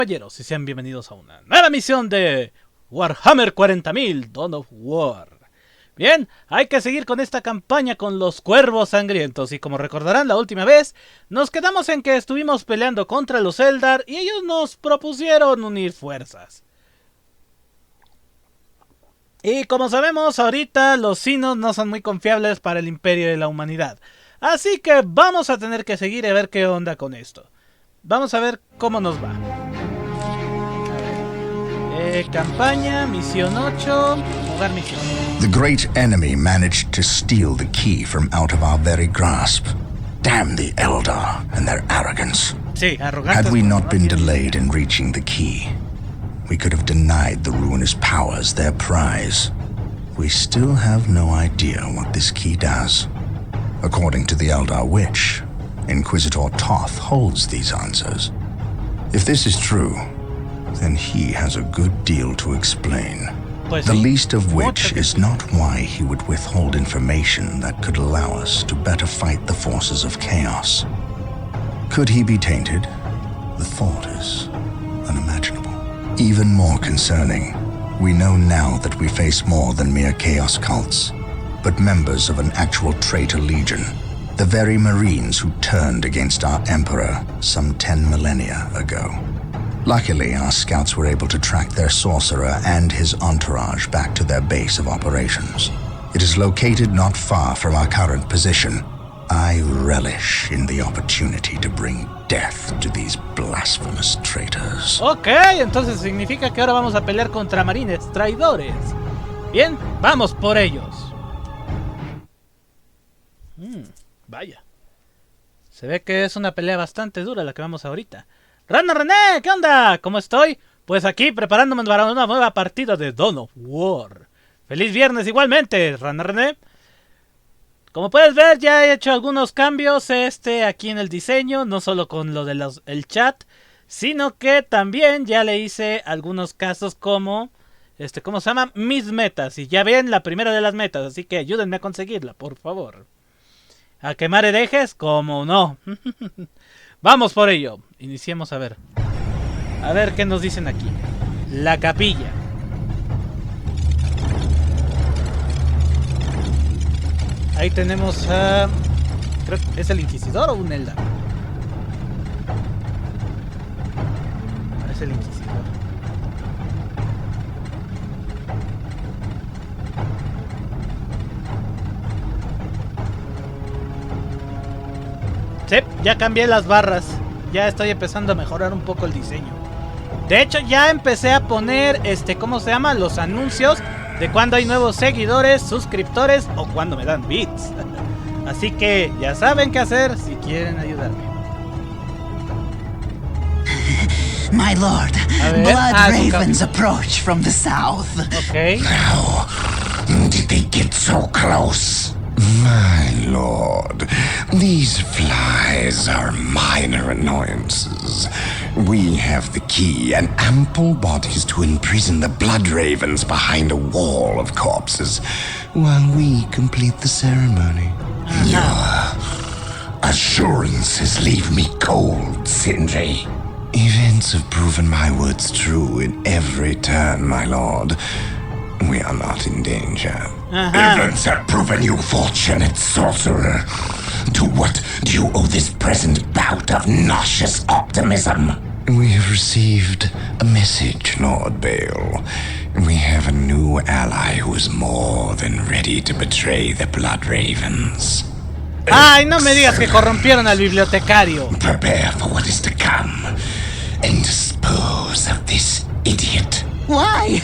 Caballeros, y sean bienvenidos a una nueva misión de Warhammer 40.000 Dawn of War. Bien, hay que seguir con esta campaña con los cuervos sangrientos. Y como recordarán la última vez, nos quedamos en que estuvimos peleando contra los Eldar y ellos nos propusieron unir fuerzas. Y como sabemos, ahorita los sinos no son muy confiables para el imperio de la humanidad. Así que vamos a tener que seguir a ver qué onda con esto. Vamos a ver cómo nos va. Campaña, misión 8, jugar misión. The great enemy managed to steal the key from out of our very grasp. Damn the Eldar and their arrogance. Sí, arrogantes. Had we not been delayed in reaching the key, we could have denied the ruinous powers their prize. We still have no idea what this key does. According to the Eldar Witch, Inquisitor Toth holds these answers. If this is true, then he has a good deal to explain. Pues The sí. least of which is not why he would withhold information that could allow us to better fight the forces of chaos. Could he be tainted? The thought is unimaginable. Even more concerning, we know now that we face more than mere chaos cults, but members of an actual traitor legion. The very Marines who turned against our Emperor some 10 millennia ago. Luckily, our scouts were able to track their sorcerer and his entourage back to their base of operations. It is located not far from our current position. I relish in the opportunity to bring death to these blasphemous traitors. Ok, entonces significa que ahora vamos a pelear contra marines traidores. Bien, vamos por ellos. Vaya. Se ve que es una pelea bastante dura la que vamos ahorita. ¡Rana René! ¿Qué onda? ¿Cómo estoy? Pues aquí preparándome para una nueva partida de Dawn of War. ¡Feliz viernes igualmente, Rana René! Como puedes ver, ya he hecho algunos cambios aquí en el diseño. No solo con lo de el chat, sino que también ya le hice algunos casos como... ¿cómo se llama? Mis metas. Y ya ven la primera de las metas, así que ayúdenme a conseguirla, por favor. ¿A quemar herejes? ¿Cómo no? Vamos por ello. Iniciemos a ver. A ver qué nos dicen aquí. La capilla. Ahí tenemos a... creo que es el Inquisidor o un Eldar. Es el Inquisidor. Sí, ya cambié las barras. Ya estoy empezando a mejorar un poco el diseño. De hecho, ya empecé a poner, ¿cómo se llama? Los anuncios de cuando hay nuevos seguidores, suscriptores o cuando me dan bits. Así que ya saben qué hacer si quieren ayudarme. My lord, blood ravens approach from the south. Okay. How did they get so close? My lord, these flies are minor annoyances. We have the key and ample bodies to imprison the blood ravens behind a wall of corpses while we complete the ceremony. Uh-huh. Your assurances leave me cold, Sindri. Events have proven my words true in every turn, my lord. We are not in danger. Events have proven you fortunate, sorcerer. To what do you owe this present bout of nauseous optimism? We have received a message, Lord Bale. We have a new ally who is more than ready to betray the Blood Ravens. Ay, no me digas que corrompieron al bibliotecario. Prepare for what is to come and dispose of this idiot. Why?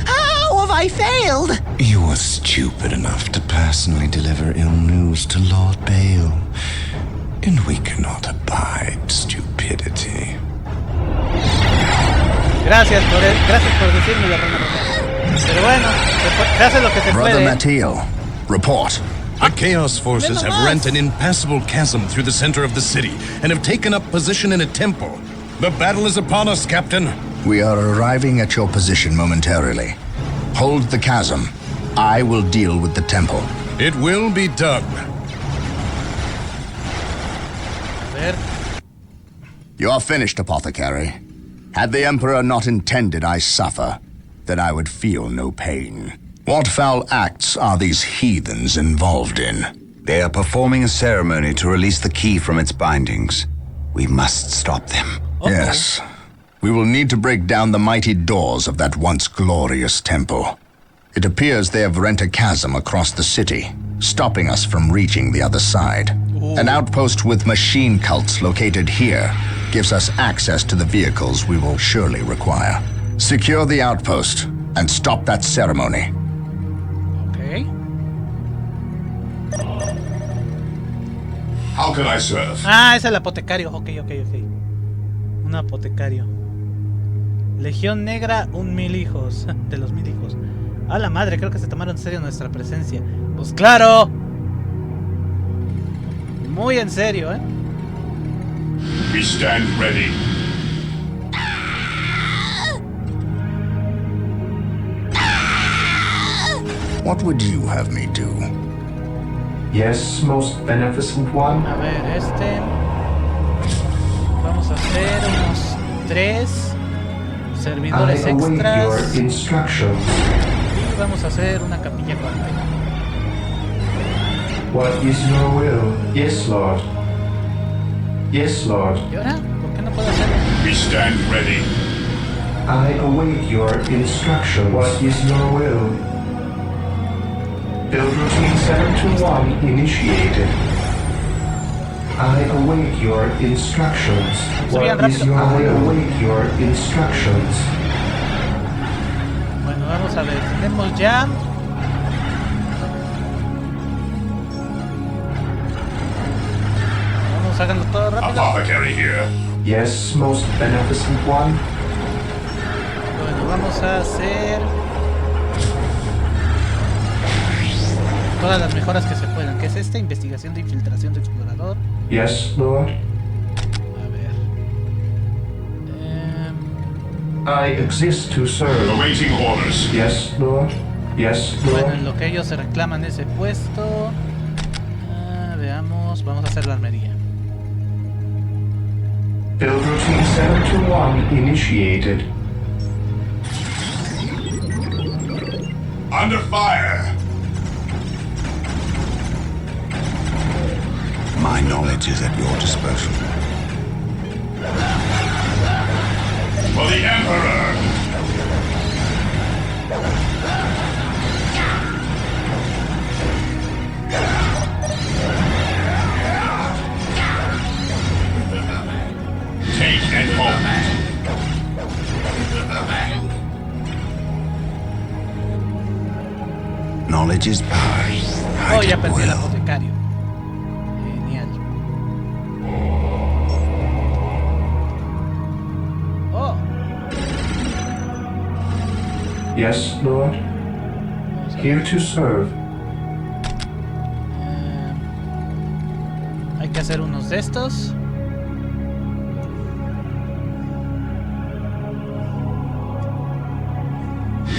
How have I failed? You were stupid enough to personally deliver ill news to Lord Bale, and we cannot abide stupidity. Gracias por decirme la Rana. Pero bueno, se hace lo que se Brother puede. Mateo, report. The Chaos Forces have rent an impassable chasm through the center of the city and have taken up position in a temple. The battle is upon us, Captain. We are arriving at your position momentarily. Hold the chasm. I will deal with the temple. It will be done. A ver. You are finished, Apothecary. Had the Emperor not intended I suffer, then I would feel no pain. What foul acts are these heathens involved in? They are performing a ceremony to release the key from its bindings. We must stop them. Yes. We will need to break down the mighty doors of that once glorious temple. It appears they have rent a chasm across the city, stopping us from reaching the other side. An outpost with machine cults located here gives us access to the vehicles we will surely require. Secure the outpost and stop that ceremony. Ok. How can I serve? Ah, es el apotecario. Ok. Un apotecario. Legión Negra, 1000 hijos. De los 1000 hijos. A la madre, creo que se tomaron en serio nuestra presencia. Pues claro. Muy en serio, ¿eh? We stand ready. What would you have me do? Yes, most beneficent one. A ver, vamos a hacer unos 3 servidores I await extras. your instructions. Y vamos a hacer una capilla cuartel. What is your will? Yes, Lord. Yes, Lord. ¿Y ahora? ¿Por qué no puedo hacerlo? We stand ready. I await your instructions. What is your will? Build routine 721 initiated. I await your instructions. Subían What is rápido. your will? I await your instructions. Bueno, vamos a ver. Tenemos ya. Vamos, háganlo todo rápido. Apothecary here. Yes, most beneficent one. Bueno, vamos a hacer todas las mejoras que se puedan. ¿Qué es esta? Investigación de infiltración de explorador. Yes, Lord. A ver. I exist to serve. Awaiting orders. Yes, Lord. Yes, Lord. Bueno, en lo que ellos se reclaman ese puesto. Veamos, vamos a hacer la armería. Build routine 721 initiated. Under fire. My knowledge is at your disposal. For the Emperor. Take and hold. Knowledge is power. Oh, I ya did pensé el well. apotecario. Genial. Oh, Yes, Lord. Here to serve. hay que hacer unos de estos.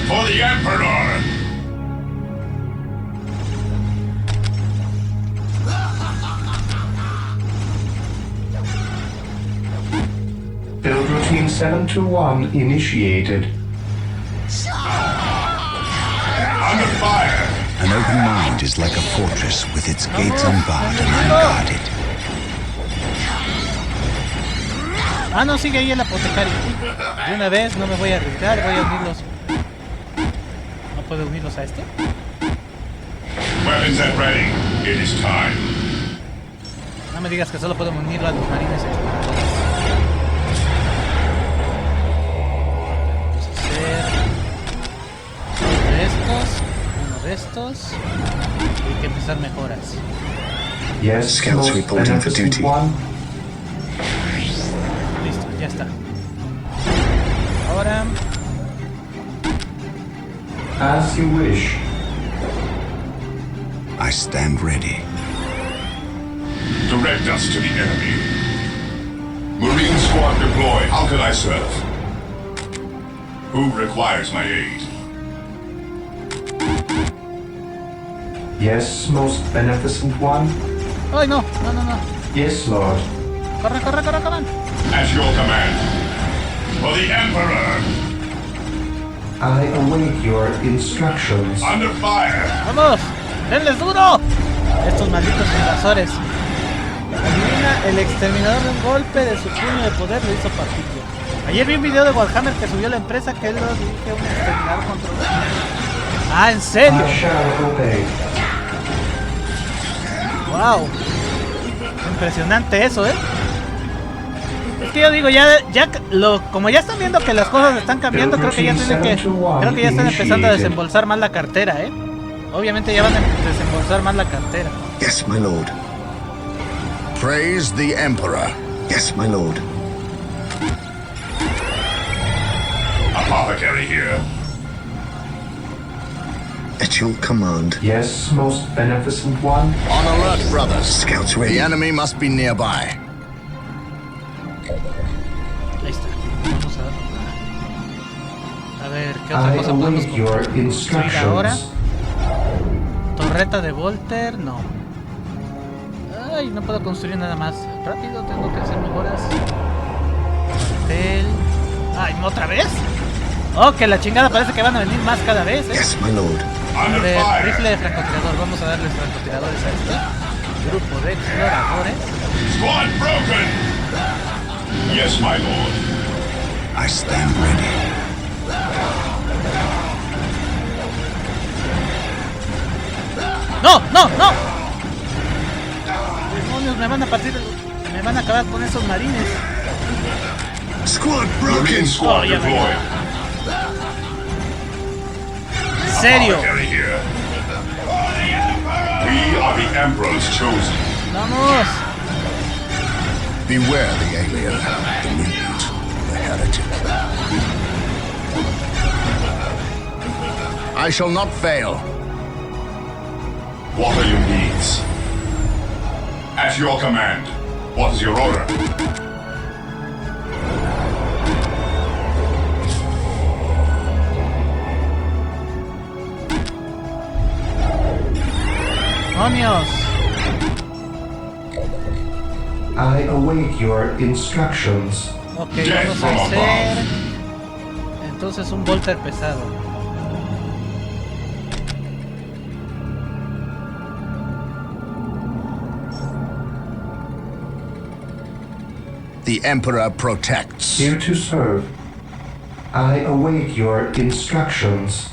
For the Emperor. Build routine 721 initiated. Under fire. An open mind is like a fortress with its gates unbarred and unguarded. Ah, no, sigue ahí el apotecario. De una vez, no me voy a arriesgar, voy a unirlos. ¿No puedo unirlos a este? Weapons at ready. It is time. No me digas que solo puedo unirlo a los marines exploradores. Vamos a hacer uno de estos, uno de estos. Y hay que empezar mejoras. Yes, Scouts most reporting for beneficent duty. one. Listo, ya está. Ahora, As you wish. I stand ready. Direct us to the enemy. Marine squad deployed. How can I serve? Who requires my aid? Yes, most beneficent one. ¡ay no! No. Yes, Lord. ¡Corran! At your command. For the Emperor! I await your instructions. Under fire! ¡Vamos! ¡Denles duro! Estos malditos invasores. Adivina, el exterminador de un golpe de su puño de poder lo hizo partirlo. Ayer vi un video de Warhammer que subió la empresa que él lo dirige un exterminador controlado. Ah, ¿en serio? I shall obey. ¡Wow! Impresionante eso, ¿eh? Es que yo digo, como ya están viendo que las cosas están cambiando, creo que ya están empezando a desembolsar más la cartera, ¿eh? Obviamente ya van a desembolsar más la cartera. Yes, my lord. Praise the Emperor. Yes, my lord. Apothecary here. At your command. Yes, most beneficent one. On alert, brothers. Scouts ready. The enemy must be nearby. Ahí está. Vamos a ver qué otra I cosa podemos await your construir ahora. instructions. Torreta de Volter, no. Ay, no puedo construir nada más. Rápido, tengo que hacer mejoras. Hotel. Ay, ¿otra vez? Oh, que la chingada, parece que van a venir más cada vez, ¿eh? Yes, my lord. A Under ver, fire! rifle de francotirador. Vamos a darles francotiradores a este. Grupo de exploradores. Squad broken! Yes, my lord. I stand ready. ¡No! ¡No! ¡No! Demonios, me van a partir. Me van a acabar con esos marines. Squad Marine broken. squad Oh, yeah, deployed. ¿En serio? Apothecary here. We are the Emperor's chosen. ¡Vamos! Beware the alien, the mutant, the heretic. I shall not fail. What are your needs? At your command. What is your order? ¡Demonios! I await your instructions. Ok, vamos a hacer entonces un Volter pesado. The Emperor protects. Here to serve. I await your instructions.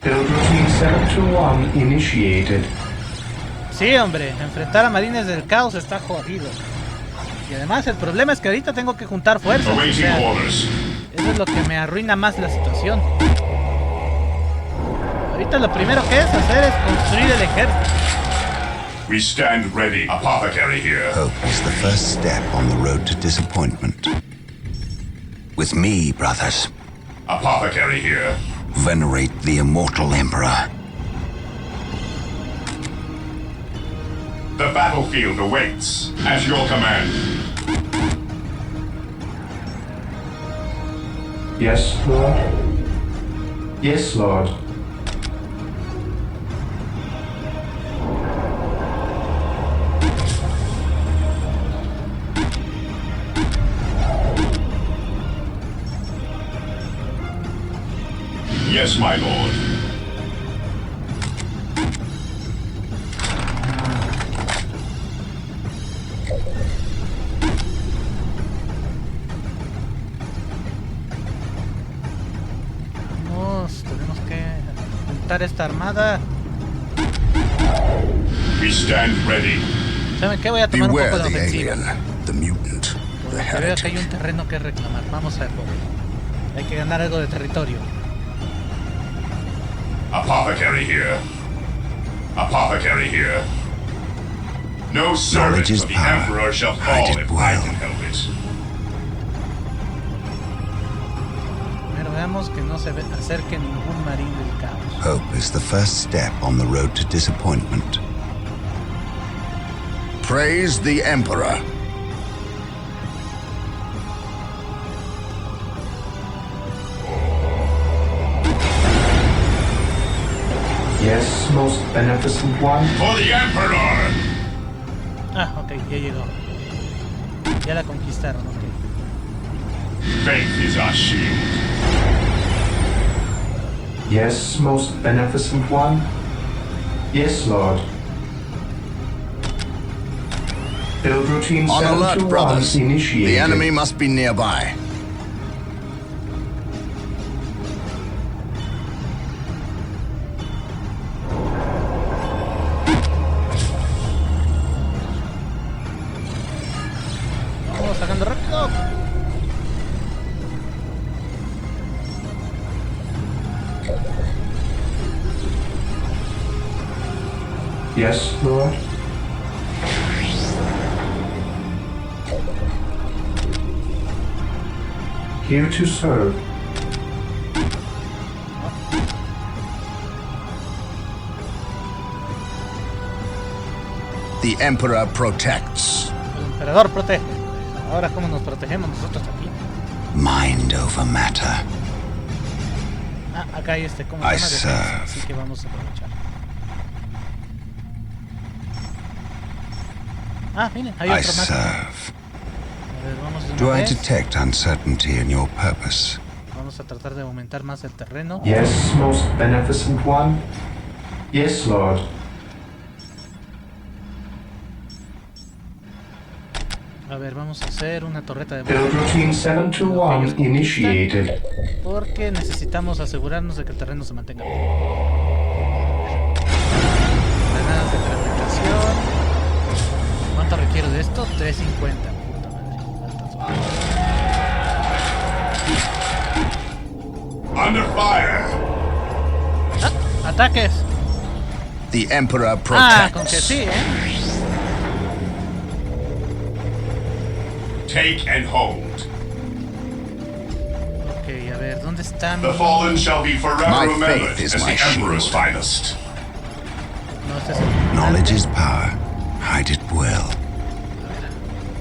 Build routine 721 initiated. Sí, hombre, enfrentar a marines del caos está jodido. Y además el problema es que ahorita tengo que juntar fuerzas. O Awaiting sea, orders. eso es lo que me arruina más la situación. Ahorita lo primero que es hacer es construir el ejército. We stand ready. Apothecary here. Hope is the first step on the road to disappointment. With me, brothers, Apothecary here. venerate the immortal Emperor. The battlefield awaits. At your command. Yes, Lord. Yes, Lord. Yes, my lord. Vamos, tenemos que juntar esta armada. We stand ready. ¿Saben qué? Voy a tomar un poco Beware de the ofensiva. alien, the mutant, the Porque veo que hay heretic. un terreno que reclamar. Vamos a verlo. Hay que ganar algo de territorio. Apothecary here. Apothecary here. No servant Knowledge is of the power. Emperor shall Hide fall it if I well. can help it. Primero veamos que no se acerque ningún marín del caos. Hope is the first step on the road to disappointment. Praise the Emperor. Yes, most beneficent one. For the Emperor! Ah, ok, ya llegó. Ya la conquistaron, ok. Faith is our shield. Yes, most beneficent one. Yes, Lord. Build routine On alert, 721 brothers. initiated. The enemy must be nearby. Vamos sacando rápido. Yes, Lord. Here to serve. The Emperor protects. El emperador protege. Ahora, ¿cómo nos protegemos nosotros aquí? Mind over matter. Ah, acá hay ¿cómo I se llama? Defensa, serve. así que vamos a aprovechar. Ah, miren, hay I otro más. A serve. ver, vamos de Do una I vez. detect uncertainty in your purpose? Vamos a tratar de aumentar más el terreno. Yes, most beneficent one. Yes, Lord. A ver, vamos a hacer una torreta de Build routine 721 initiated. porque necesitamos asegurarnos de que el terreno se mantenga bien. Granadas de fragmentación. ¿Cuánto requiero de esto? 350. Puta madre. Altas balas. Under fire. ¡Ah! ¡Ataques! The Emperor Ah, con que protects. sí, Take and hold. Ok, a ver, ¿dónde están? The fallen shall be forever My remembered faith is as my the Emperor's shield. finest. No, este es el... Knowledge is power. Hide it well.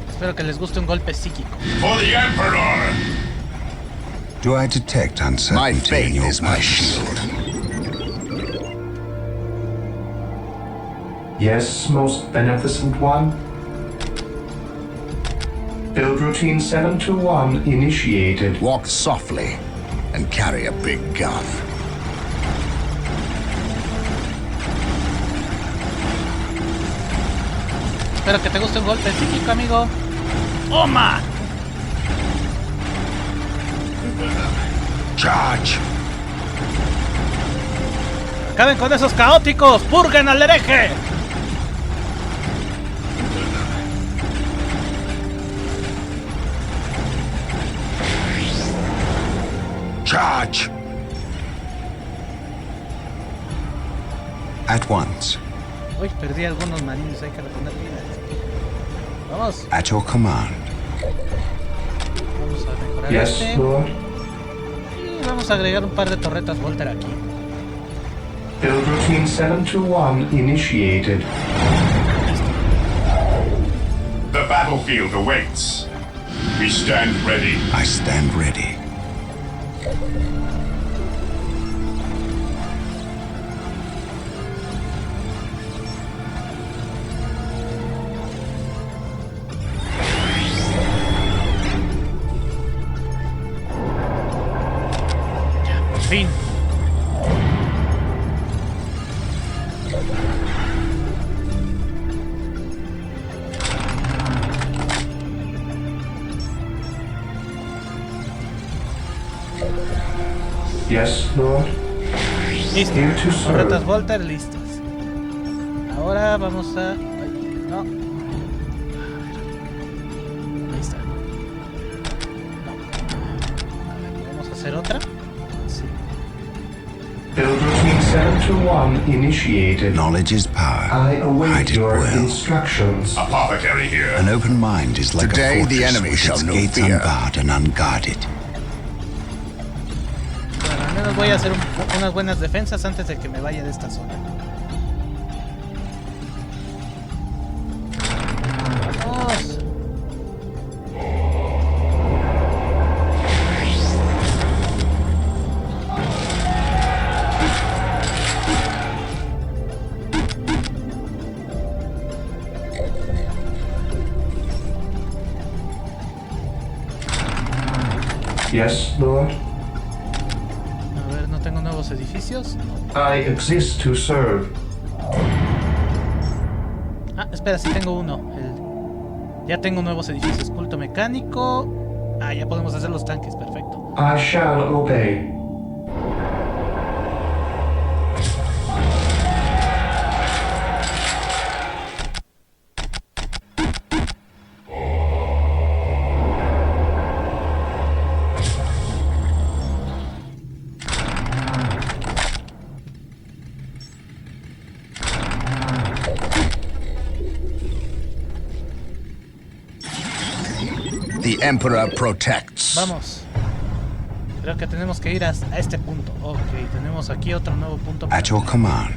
Espero que les guste un golpe psíquico. For the Emperor! Do I detect My uncertainty in faith your is my purpose? shield. Yes, most beneficent one. Build routine 721 initiated. Walk softly and carry a big gun. Espero que te guste un golpe psíquico, amigo. ¡Toma! Charge! ¡Acaben con esos caóticos! ¡Purguen al hereje! Charge! At once. Uy, perdí algunos marines, hay que reponer vida. Vamos, At your command. vamos a mejorar Yes, este. Lord. Y vamos a agregar un par de torretas Volter aquí. Build routine 721 initiated. The battlefield awaits. We stand ready. I stand ready. Por fin. Yes, Lord. Listo. Here to serve. Torretas Volter listas. Ahora vamos a... ay, no. Ahí está. No. A ver, ¿podemos hacer otra? Sí. Build routine 721 initiated. Knowledge is power. I await Hide it your well. instructions. Apothecary here. An open mind is like Today a the fortress enemy with shall its know gates fear. unbarred and unguarded. Bueno, al menos voy a hacer unas buenas defensas antes de que me vaya de esta zona. Vamos. Yes, Lord. A ver, ¿no tengo nuevos edificios? I exist to serve. Ah, espera, sí tengo uno. Ya tengo nuevos edificios. Culto mecánico. Ah, ya podemos hacer los tanques, perfecto. I shall obey. The Emperor protects. Vamos. Creo que tenemos que ir a este punto. Ok, tenemos aquí otro nuevo punto. At your command.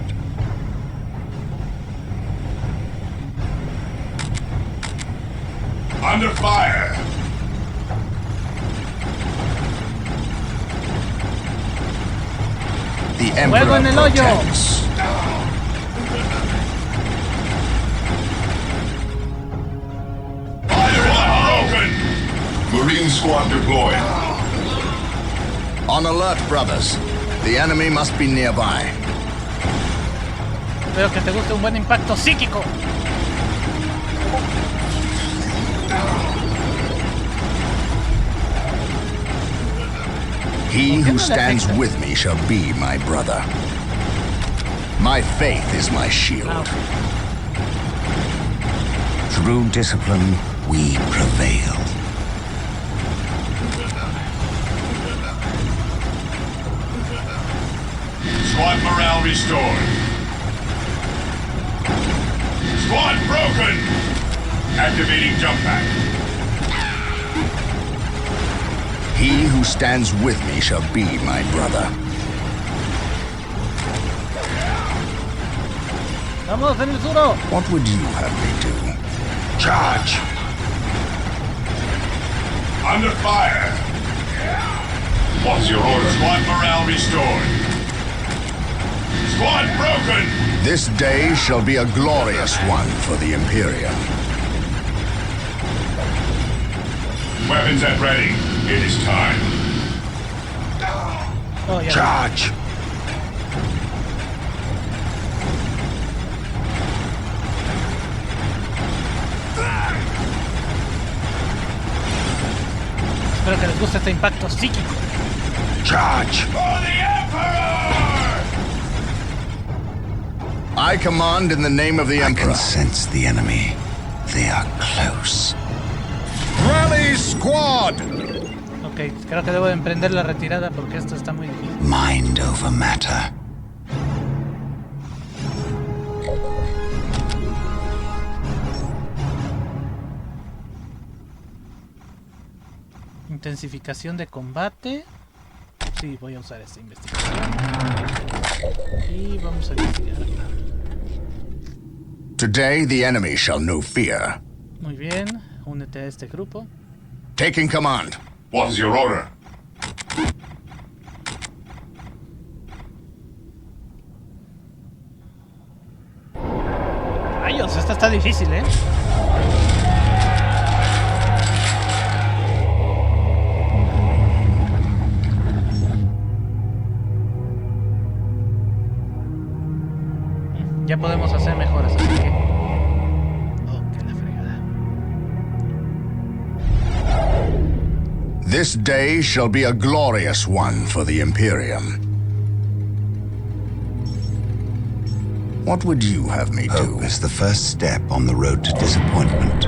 Under fire! The ¡Fuego Emperor en el hoyo! protects. Broken! Marine squad deployed. On alert, brothers. The enemy must be nearby. Espero que te guste un buen impacto psíquico. He who stands with me shall be my brother. My faith is my shield. Through discipline, we prevail. Squad morale restored. Squad broken! Activating jump pack. He who stands with me shall be my brother. Vamos en el suro. What would you have me do? Charge! Under fire! What's your order? Squad morale restored. Squad broken! This day shall be a glorious one for the Imperium. Weapons at ready. It is time. Oh, ya. Charge! Espero que les guste este impacto psíquico. Charge! For the Emperor! I command in the name of the I Emperor. can sense the enemy. They are close. Rally squad! Ok, creo que debo de emprender la retirada porque esto está muy difícil. Mind over matter. Intensificación de combate. Sí, voy a usar esta investigación. Y vamos a investigar. Today the enemy shall know fear. Muy bien, únete a este grupo. Taking command. What is your order? Rayos, esta está difícil, ¿eh? Ya podemos hacer mejoras, así que... Oh, qué la fregada. This day shall be a glorious one for the Imperium. What would you have me do? Hope is the first step on the road to disappointment.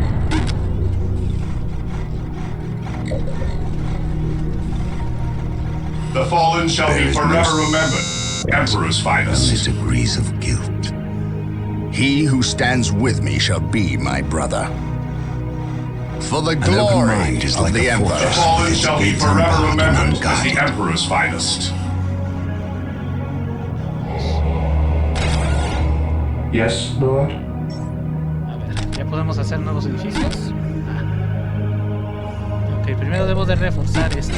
The fallen shall There be is forever no remembered. Emperor's Only finest. degrees of guilt. He who stands with me shall be my brother. For the open glory mind is of like the a Emperor. The fortress. fallen Its shall be gates forever unbarred and remembered as unguarded. the Emperor's finest. Yes, Lord. A ver, ya podemos hacer nuevos edificios. Ok, primero debo de reforzar estos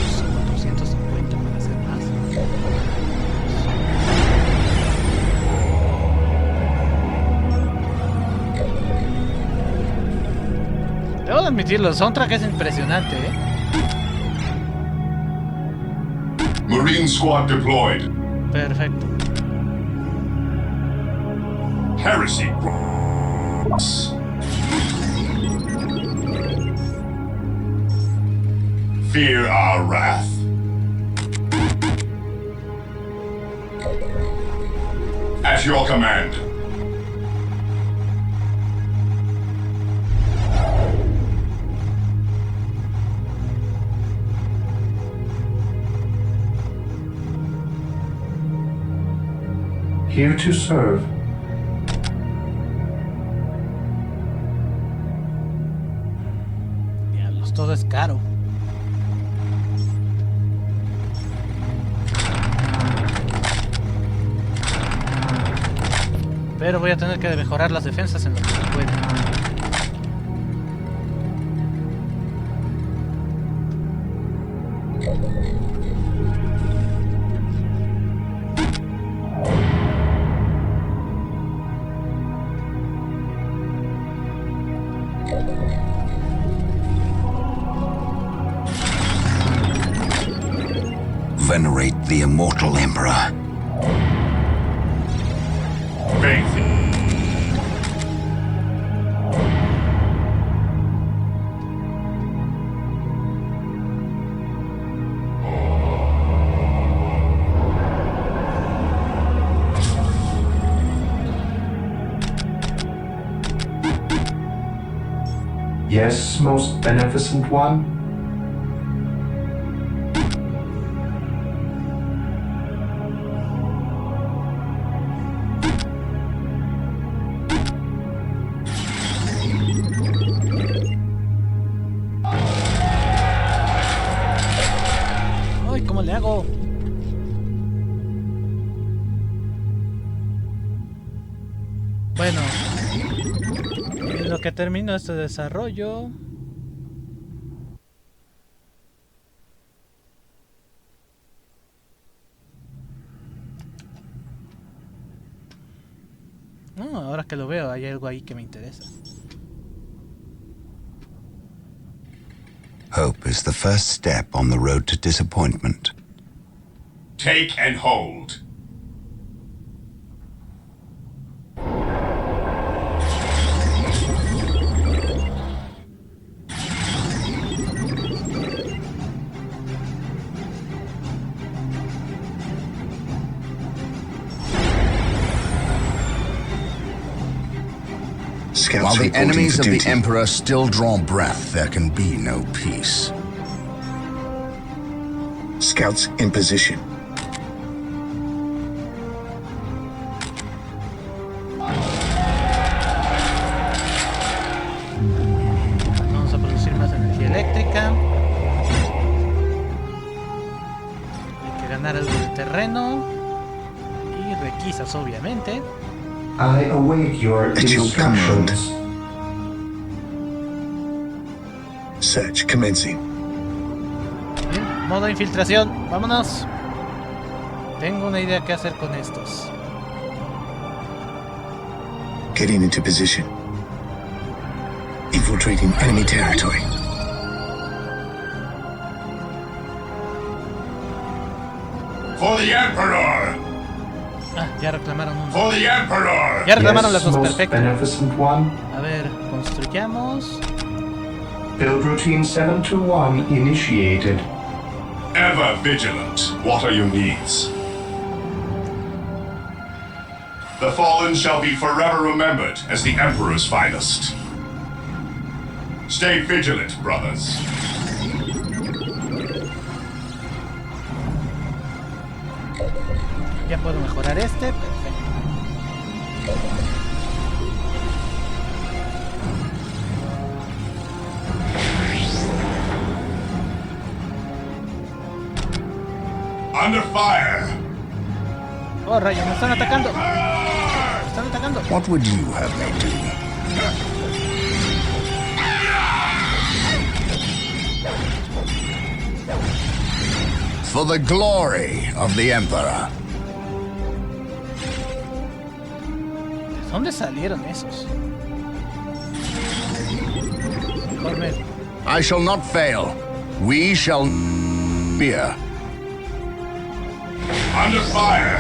450 para hacer más. Debo de admitirlo, el soundtrack es impresionante, ¿eh? Marine squad deployed. Perfecto. Heresy. Fear our wrath. At your command. Here to serve. Diablos, todo es caro. Pero voy a tener que mejorar las defensas en lo que se puede. Venerate the immortal Emperor. Faith. Yes, most beneficent one. Ay, ¿cómo le hago? Bueno, en lo que termino este desarrollo. No, ahora que lo veo, hay algo ahí que me interesa. Hope is the first step on the road to disappointment. Take and hold. While the enemies of the Emperor still draw breath, there can be no peace. Scouts in position. Vamos a producir más energía eléctrica. Hay que ganar algo de terreno. Y requisas, obviamente. I await your At your command. instructions. Search commencing. Bien, modo infiltración, vámonos. Tengo una idea qué hacer con estos. Getting into position. Infiltrating enemy territory. For the Emperor! Ah, ya reclamaron uno. For the Emperor! Ya reclamaron las Yes, dos, most perfecto. beneficent one. A ver, construyamos. Build routine 721 initiated. Ever vigilant. What are your needs? The fallen shall be forever remembered as the Emperor's finest. Stay vigilant, brothers. Ya puedo mejorar este, perfecto. Under fire! Oh, rayos, me están atacando. Me están atacando. What would you have me do? For the glory of the Emperor. ¿De dónde salieron esos? Mejor me... I shall not fail. We shall fear. Under fire!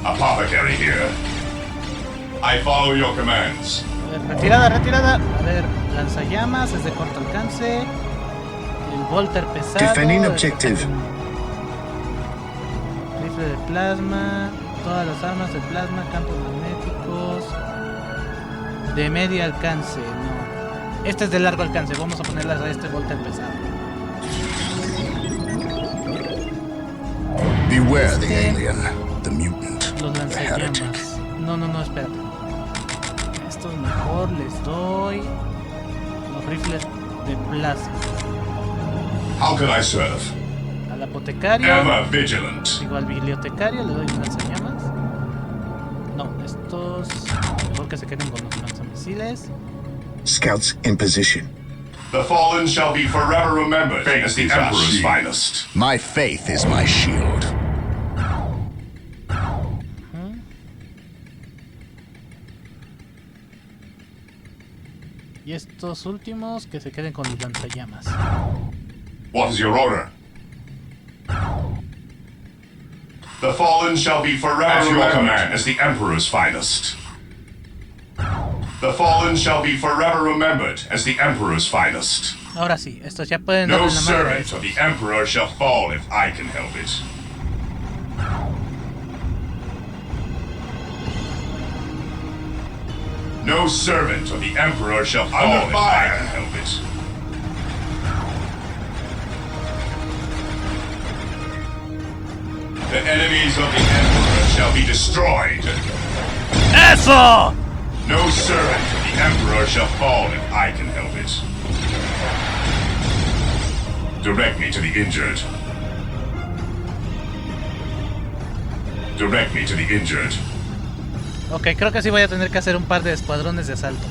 Apothecary here. I follow your commands. A ver, retirada, retirada. A ver, lanzallamas es de corto alcance. El Volter pesado. Defending objective. Rifle de plasma. Todas las armas de plasma, campos magnéticos. De medio alcance, no. Este es de largo alcance. Vamos a ponerlas a este Volter pesado. Beware the alien, the mutant, Los the heretic. lanzallamas. No, espérate. Estos mejor les doy. Los rifles de plasma. How can I serve? Al apotecario. Ever vigilant. Digo, al bibliotecario le doy lanzallamas. No, estos. Mejor que se queden con los lanzamisiles. Scouts in position. The fallen shall be forever remembered as the Emperor's finest. My faith is my shield. Y estos últimos que se queden con los lanzallamas. What is your order? The fallen shall be forever remembered as the Emperor's finest. The fallen shall be forever remembered as the Emperor's finest. Ahora sí, estos ya pueden No darle la madre a servant estos. of the Emperor shall fall if I can help it. No servant of the Emperor shall fall if I can help it. The enemies of the Emperor shall be destroyed. ¡Eso! No servant of the Emperor shall fall if I can help it. Direct me to the injured. Direct me to the injured. Ok, creo que sí voy a tener que hacer un par de escuadrones de asalto.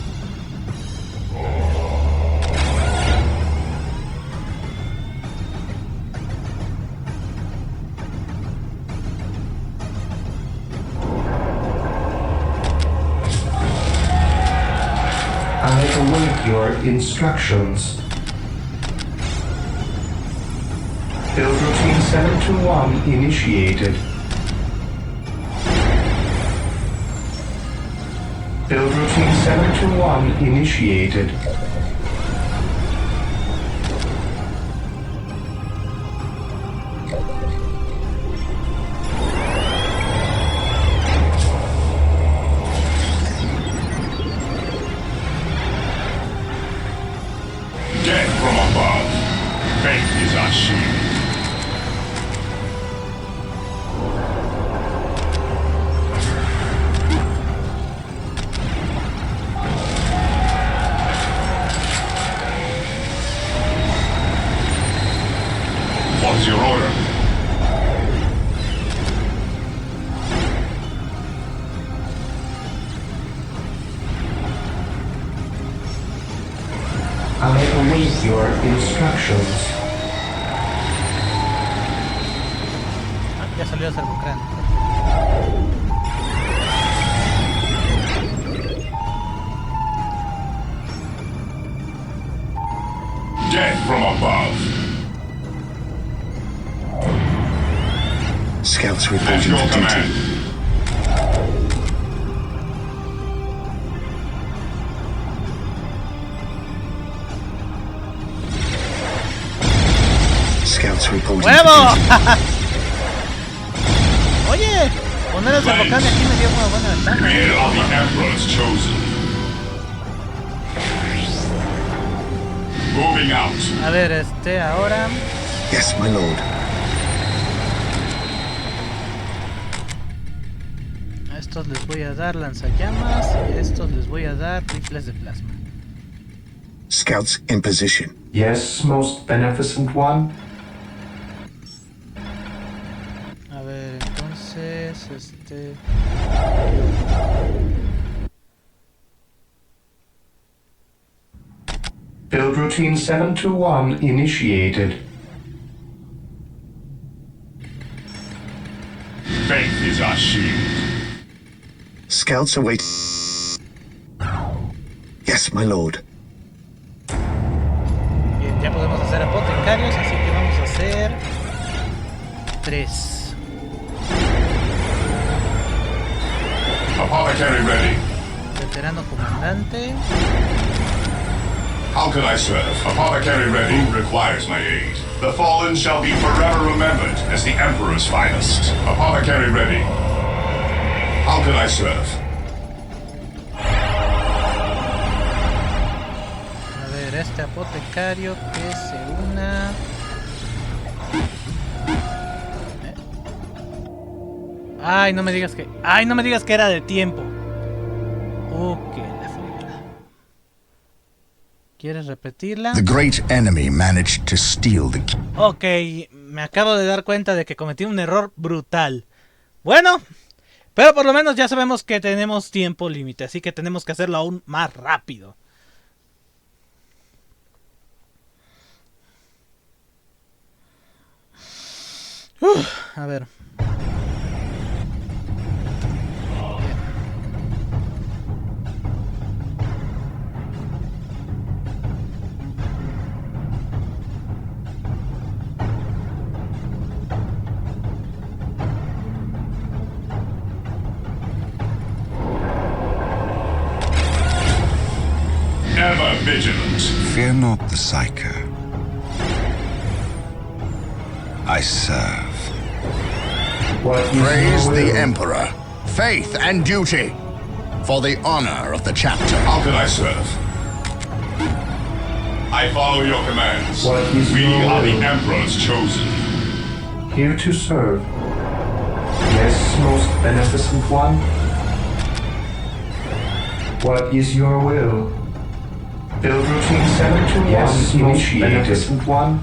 I await your instructions. Build routine 721 initiated. Build routine 721 initiated. Death from above. Faith is our shield. What's your order? I await your instructions. Ah, ya salió a ser Bucrán. Death from above. Scouts At reporting your for command. duty. Scouts reporting for ¡Huevo! duty. Oye, poner el Servocán aquí me dio una buena ventaja. We are the Emperor's chosen. Moving out. A ver, ahora. Yes, my lord. A estos les voy a dar lanzallamas y a estos les voy a dar rifles de plasma. Scouts in position. Yes, most beneficent one. A ver, entonces, Build routine 721 initiated. Faith is our shield. Scouts await. Yes, my lord. Bien, ya podemos hacer apotecarios, así que vamos a hacer 3. Apothecary ready. Veterano comandante. How can I serve? Apothecary ready. Who requires my aid? The fallen shall be forever remembered as the Emperor's finest. Apothecary ready. How can I serve? A ver, este apotecario que se una. Ay, no me digas que. Ay, no me digas que era de tiempo. Ok, la fregada. ¿Quieres repetirla? The great enemy managed to steal the key. Ok, me acabo de dar cuenta de que cometí un error brutal. Bueno, pero por lo menos ya sabemos que tenemos tiempo límite, así que tenemos que hacerlo aún más rápido. A ver. Ever vigilant. Fear not the Psycho. I serve. What is Praise your the will? Emperor. Faith and duty. For the honor of the chapter. How can I serve? I follow your commands. What is We your are the will? Emperor's chosen. Here to serve. Yes, most beneficent one. What is your will? Build routine 721 yes, most beneficent one.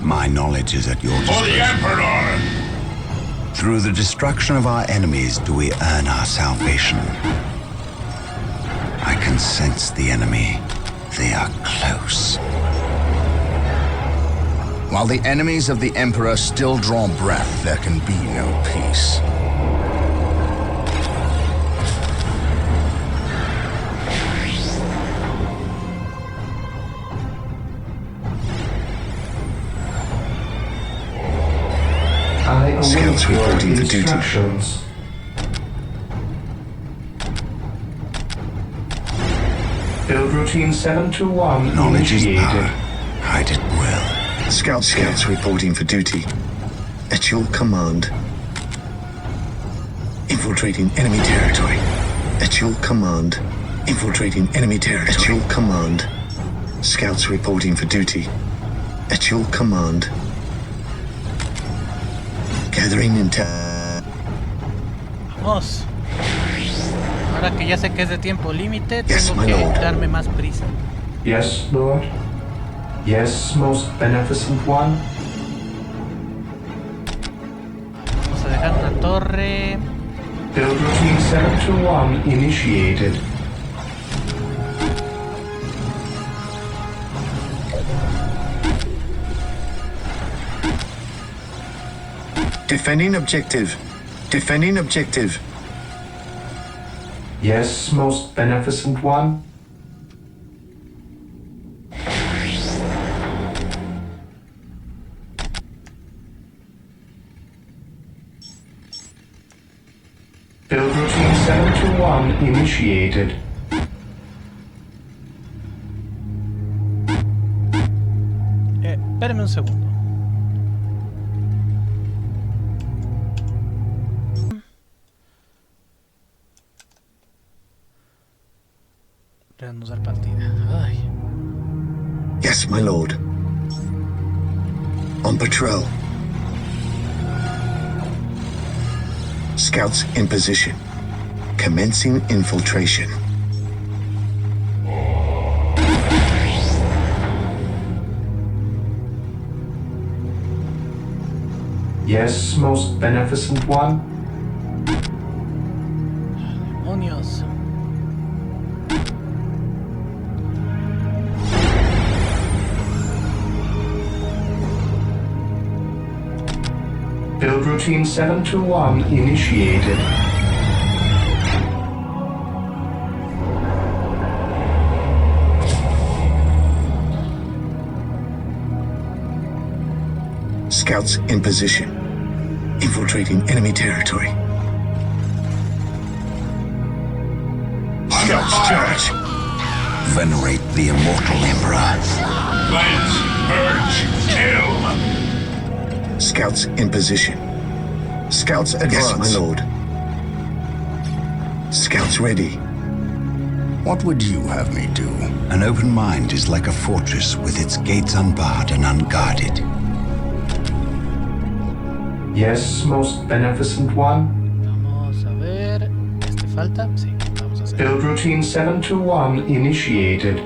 My knowledge is at your For the disposal. Emperor! Through the destruction of our enemies do we earn our salvation. I can sense the enemy. They are close. While the enemies of the Emperor still draw breath, there can be no peace. I await Scouts your reporting for duty. instructions. Build routine 721 Knowledge is initiated. power. Hide it well. Scouts reporting for duty. At your command. Infiltrating enemy territory. At your command. Infiltrating enemy territory. At your command. Scouts reporting for duty. At your command. Gathering intel. Vamos. Ahora que ya sé que es de tiempo límite, Yes, tengo my que lord. darme más prisa. Yes, Lord. Yes, most beneficent one. Vamos a dejar una torre. Build routine 721 initiated. Defending objective. Defending objective. Yes, most beneficent one. Build routine 721 initiated. Espérame un segundo. Reanudar partida. Ay. Yes, my lord. On patrol. Scouts in position. Commencing infiltration. Yes, most beneficent one. Demonios. Build routine 721 initiated. Scouts in position. Infiltrating enemy territory. Scouts charge. Venerate the immortal Emperor. Cleanse, purge, kill! Scouts in position. Scouts advance. Yes, my lord. Scouts ready. What would you have me do? An open mind is like a fortress with its gates unbarred and unguarded. Yes, most beneficent one. Vamos a ver. ¿Este falta? Sí, vamos a hacer. Build routine 721 initiated.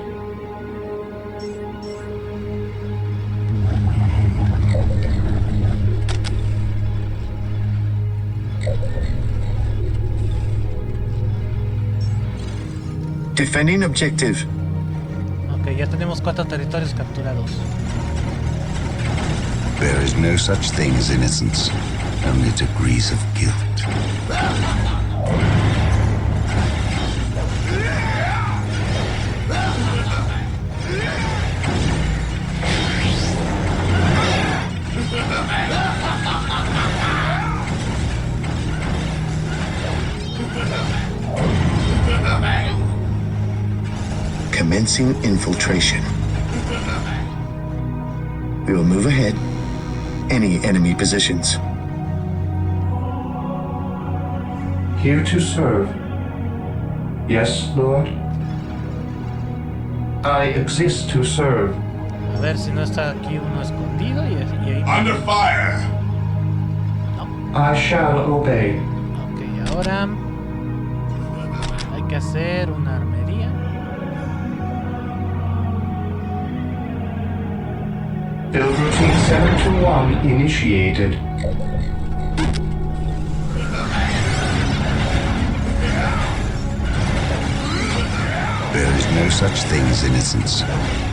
Defending objective. Ok, ya tenemos 4 territorios capturados. There is no such thing as innocence, only degrees of guilt. Commencing infiltration. We will move ahead. Any enemy positions. Here to serve. Yes, Lord. I exist to serve. A ver si no está aquí uno escondido y ahí. Under fire! I shall obey. Ok, ahora hay que hacer una armería. Build routine 721 initiated. There is no such thing as innocence,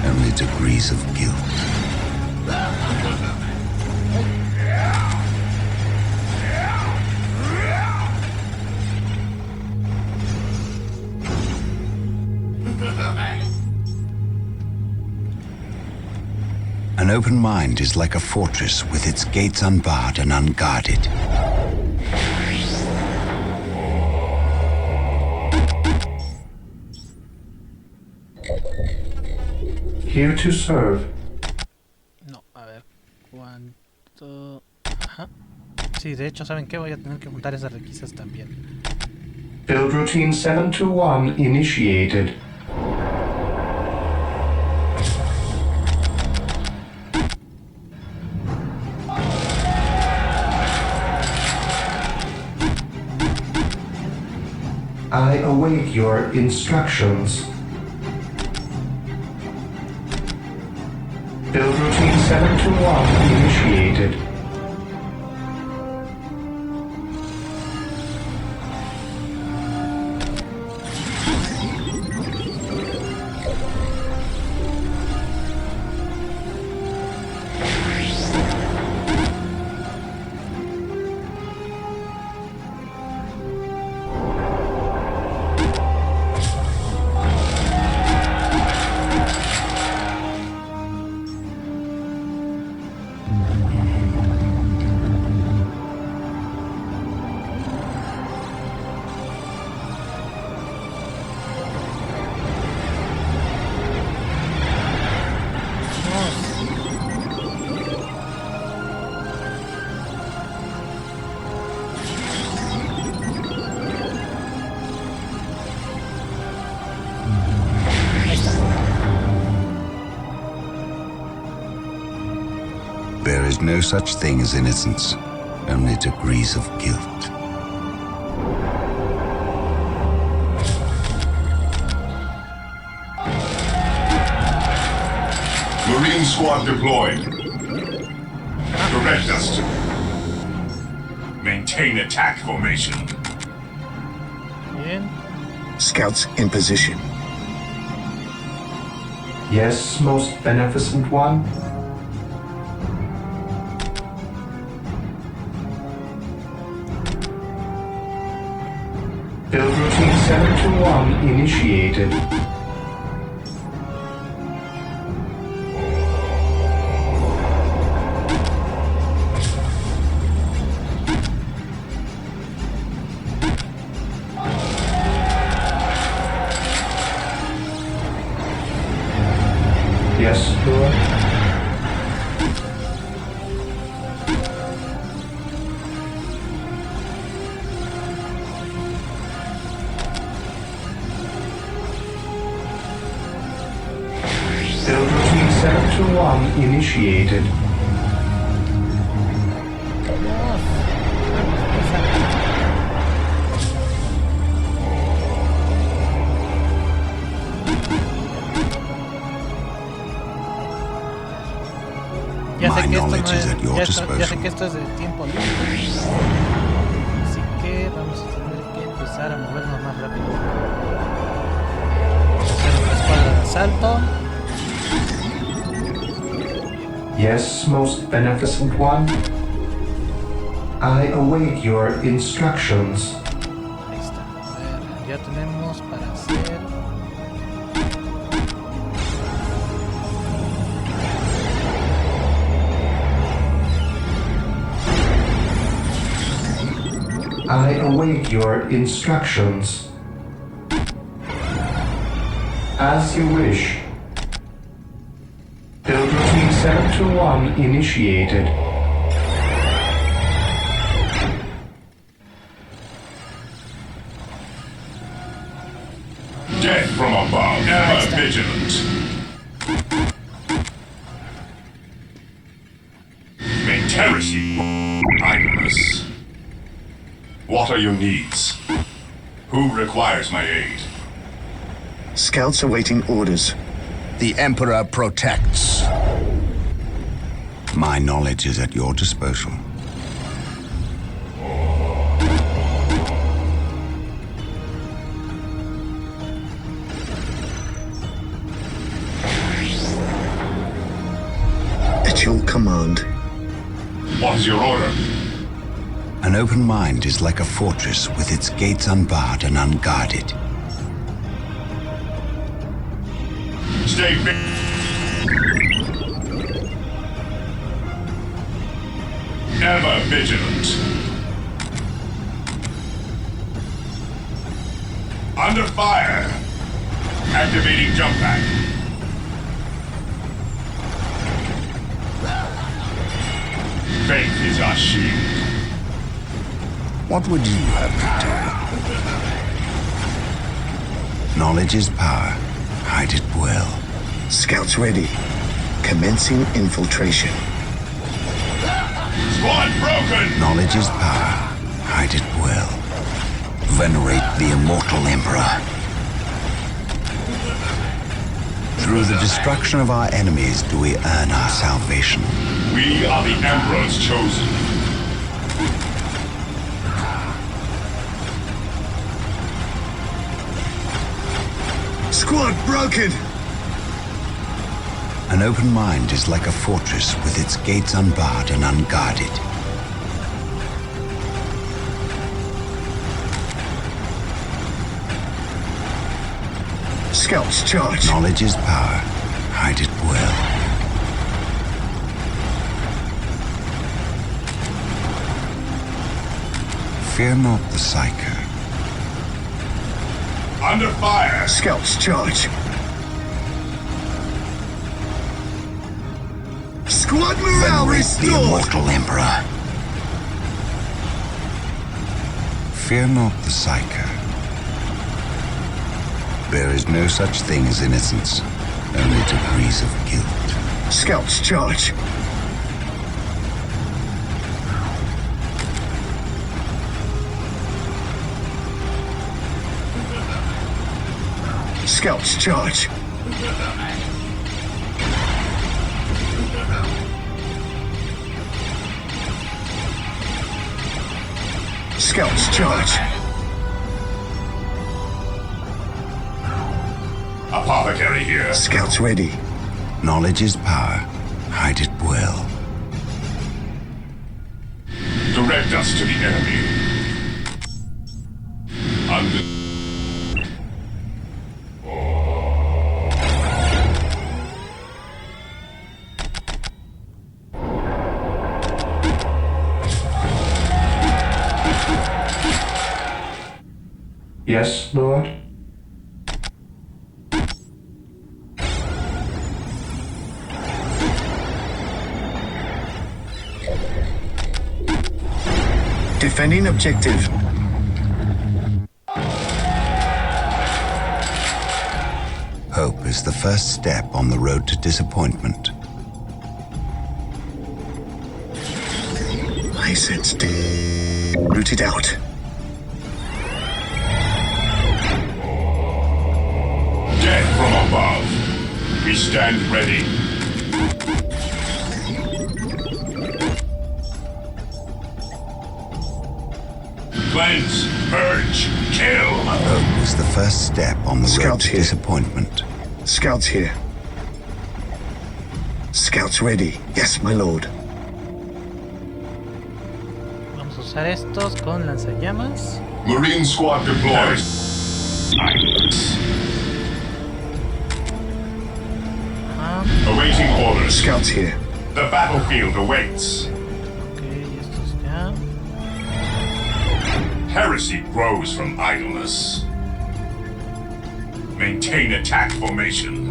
only degrees of guilt. An open mind is like a fortress with its gates unbarred and unguarded. Here to serve. No, a ver. ¿Cuánto? Ajá. Sí, de hecho, ¿saben qué? Voy a tener que juntar esas requisas también. Build routine 721 initiated. I await your instructions. Build routine 721 initiated. There is no such thing as innocence, only degrees of guilt. Marine squad deployed. Direct us to... Maintain attack formation. Bien. Scouts in position. Yes, most beneficent one. Build routine 721 initiated. 721 initiated. Ya sé, My que esto no knowledge is es, at your ya disposal. sé que esto es de tiempo libre. Así que vamos a tener que empezar a movernos más rápido. Hacer una escuadra de asalto. Yes, most beneficent one. I await your instructions. Ahí está. A ver, ya tenemos para hacer. I await your instructions. As you wish. Build routine 721 initiated. Death from above, ever vigilant. Make heresy idleness. What are your needs? Who requires my aid? Scouts awaiting orders. The Emperor protects. My knowledge is at your disposal. At your command. What is your order? An open mind is like a fortress with its gates unbarred and unguarded. Stay ever vigilant. Under fire. Activating jump pack. Faith is our shield. What would you have me do? Knowledge is power. Hide it well. Scouts ready. Commencing infiltration. Squad broken! Knowledge is power. Hide it well. Venerate the immortal Emperor. Through the destruction of our enemies do we earn our salvation. We are the Emperor's chosen. Squad broken! An open mind is like a fortress with its gates unbarred and unguarded. Scouts charge. Knowledge is power. Hide it well. Fear not the Psyker. Under fire! Scouts charge. Squad morale Venerate the restored! immortal Emperor. Fear not the Psyker. There is no such thing as innocence, only degrees of guilt. Scouts charge. Scouts charge. Scouts charge. Apothecary here. Scouts ready. Knowledge is power. Hide it well. Direct us to the enemy. Under... Yes, Lord? Defending objective. Hope is the first step on the road to disappointment. sensed. Root it out. Death from above. We stand ready. Cleanse, purge, kill. Hope is the first step on the road Scouts to here. disappointment. Scouts here. Scouts ready. Yes, my lord. Vamos a usar estos con lanzallamas. Marine squad deployed. Awaiting orders. Scouts here. The battlefield awaits. Ok, estos ya. Heresy grows from idleness. Maintain attack formation.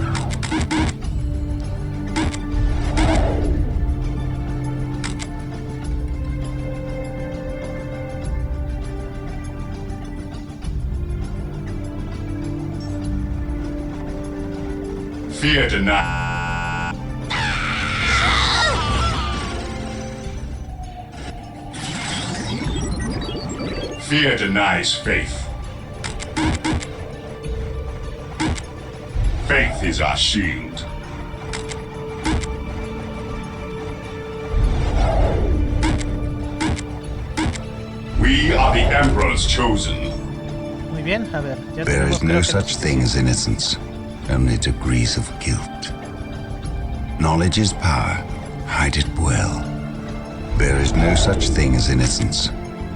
Fear denied. Fear denies faith. Faith is our shield. We are the Emperor's chosen. Muy bien, a ver. Ya There tenemos, is no creo que such thing as innocence, only degrees of guilt. Knowledge is power, hide it well. There is no such thing as innocence,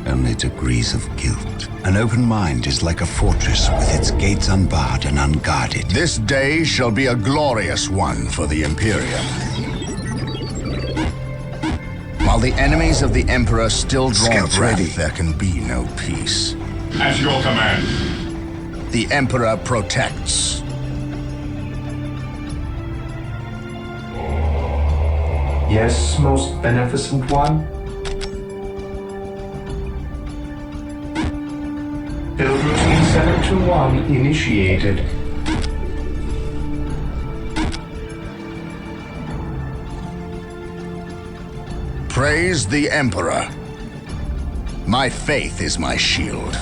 only degrees of guilt. An open mind is like a fortress with its gates unbarred and unguarded. This day shall be a glorious one for the Imperium. While the enemies of the Emperor still draw Scouts breath, ready. there can be no peace. At your command. The Emperor protects. Yes, most beneficent one. Build routine 721 initiated. Praise the Emperor. My faith is my shield.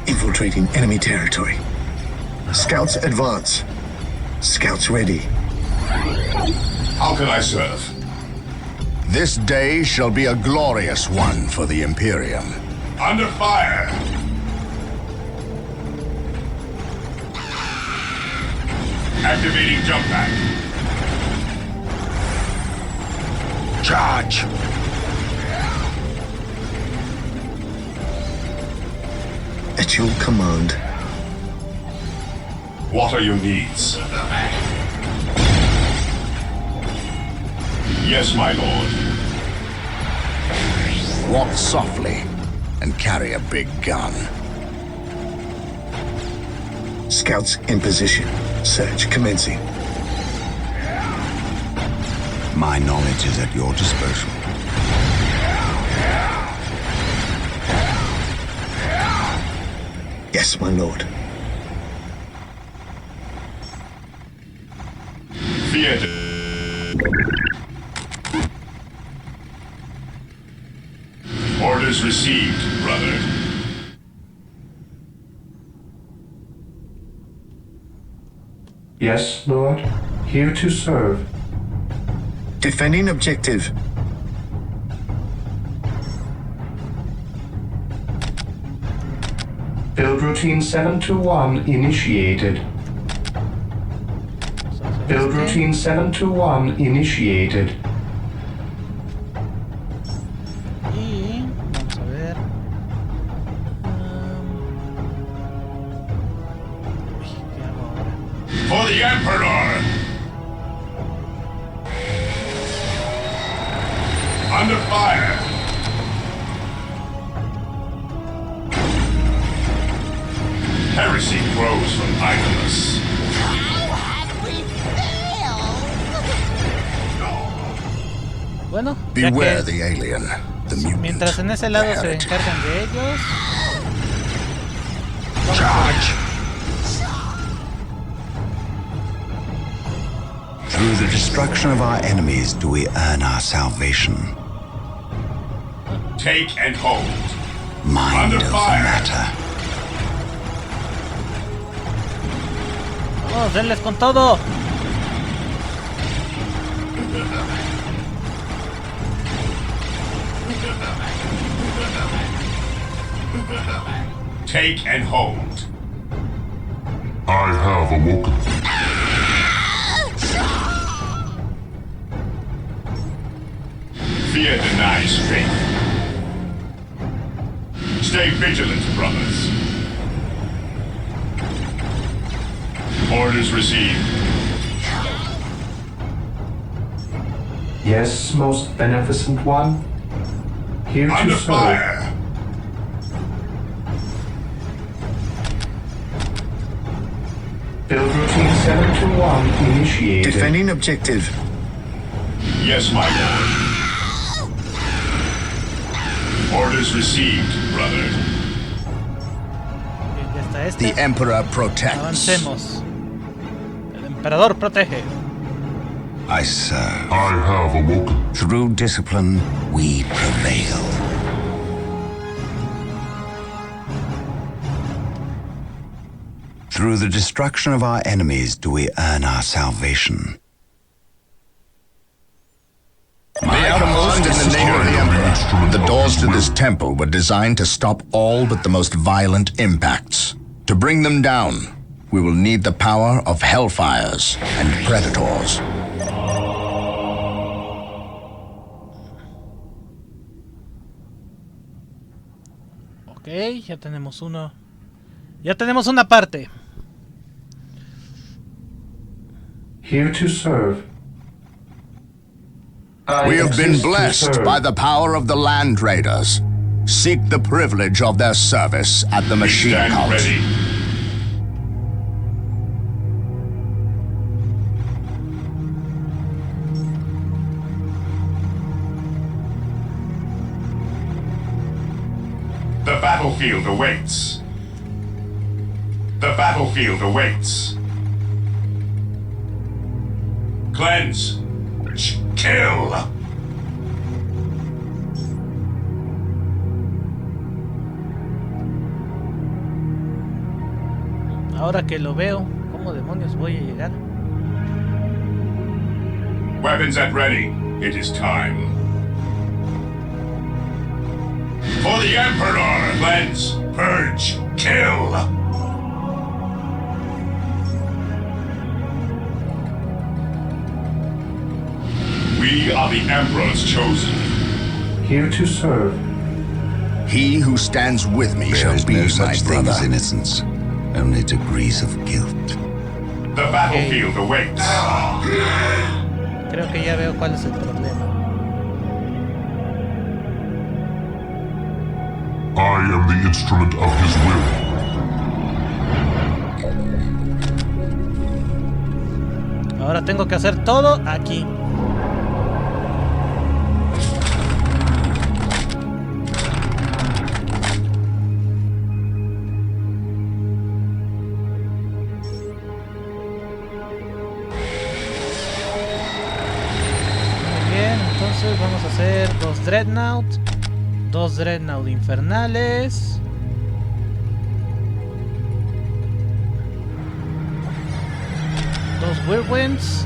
Infiltrating enemy territory. Scouts advance. Scouts ready. How can I serve? This day shall be a glorious one for the Imperium. Under fire. Activating jump pack. Charge! At your command. What are your needs? Yes, my lord. Walk softly and carry a big gun. Scouts in position. Search commencing. My knowledge is at your disposal. Yes, my lord. Fear. Orders received, brother. Yes, Lord. Here to serve. Defending objective. Build routine 721 initiated. Build routine 721 initiated. Y vamos a ver. Uy, ¿qué hago ahora? For the Emperor! Under fire! Heresy grows from idleness. Bueno, ya Beware que the alien, the mutant, mientras en ese lado the se heretic. encargan de ellos. Charge! Through the destruction of our enemies do we earn our salvation. Take and hold. Mind Under over fire. matter. Vamos, denles con todo. Take and hold. I have awoken. Fear denies faith. Stay vigilant, brothers. Orders received. Yes, most beneficent one. Here to Under serve. fire. Build routine 721 initiated. Defending objective. Yes, my lord. Orders received, brother. Bien, ya está este. The Emperor protects. Avancemos. El emperador protege. I serve. I have awoken. Through discipline, we prevail. Through the destruction of our enemies do we earn our salvation. The outermost is the name of the Emperor. The doors to this temple were designed to stop all but the most violent impacts. To bring them down, we will need the power of hellfires and predators. Ok, ya tenemos uno. Ya tenemos una parte. Here to serve. We have been exist to blessed serve. by the power of the Land Raiders. Seek the privilege of their service at the machine Stand cult. ready. The battlefield awaits. The battlefield awaits. Cleanse. Kill. Ahora que lo veo, ¿cómo demonios voy a llegar? Weapons at ready. It is time. For the Emperor! Cleanse, purge, kill! We are the Emperor's chosen. Here to serve. He who stands with me There shall is be no my such thing brother. as innocence, only degrees of guilt. The battlefield awaits. Creo que ya veo cuál es el problema. I am the instrument of his will. Ahora tengo que hacer todo aquí. Entonces vamos a hacer dos Dreadnought infernales, dos Whirlwinds,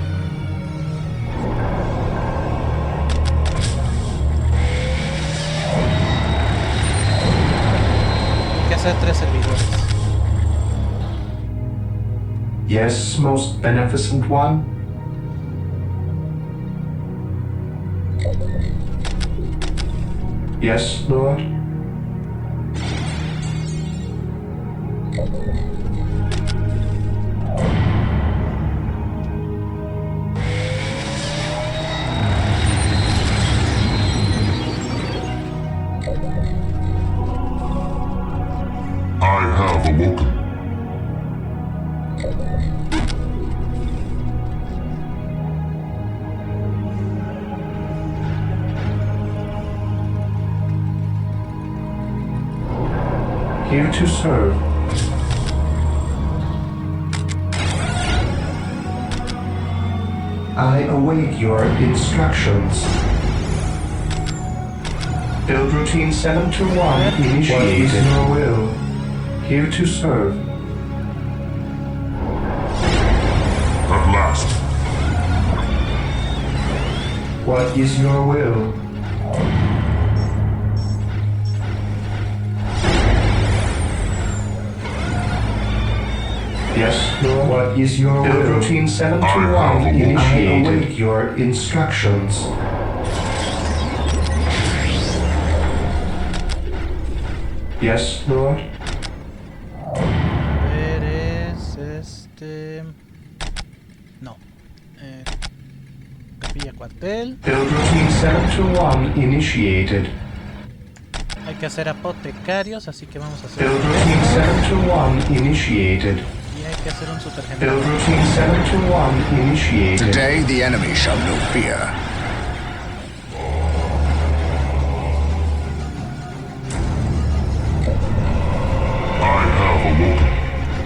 hay que hacer 3 servidores. Yes, most beneficent one. Yes, Lord. I have awoken. Here to serve. I await your instructions. Build routine 721 initiated. What is your will? Here to serve. At last. What is your will? Yes, Lord. What is your will? Build routine 721 initiated. I await your instructions. Yes, Lord. Eres no. Capilla cuartel. Build routine 721 initiated. Hay que hacer apotecarios, así que vamos a hacer. Build routine 721 initiated. Y hay que hacer un supergenerador. Build routine 721 initiated. Today the enemy shall know fear.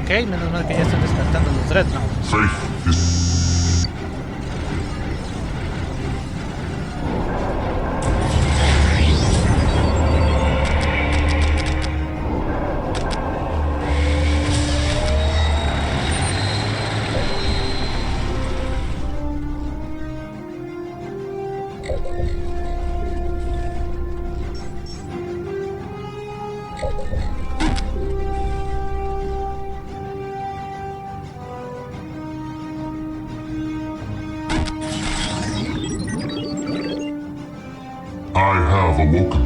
Ok, menos mal que ya están despertando los Dreadnoughts. Faith is... I have awoken.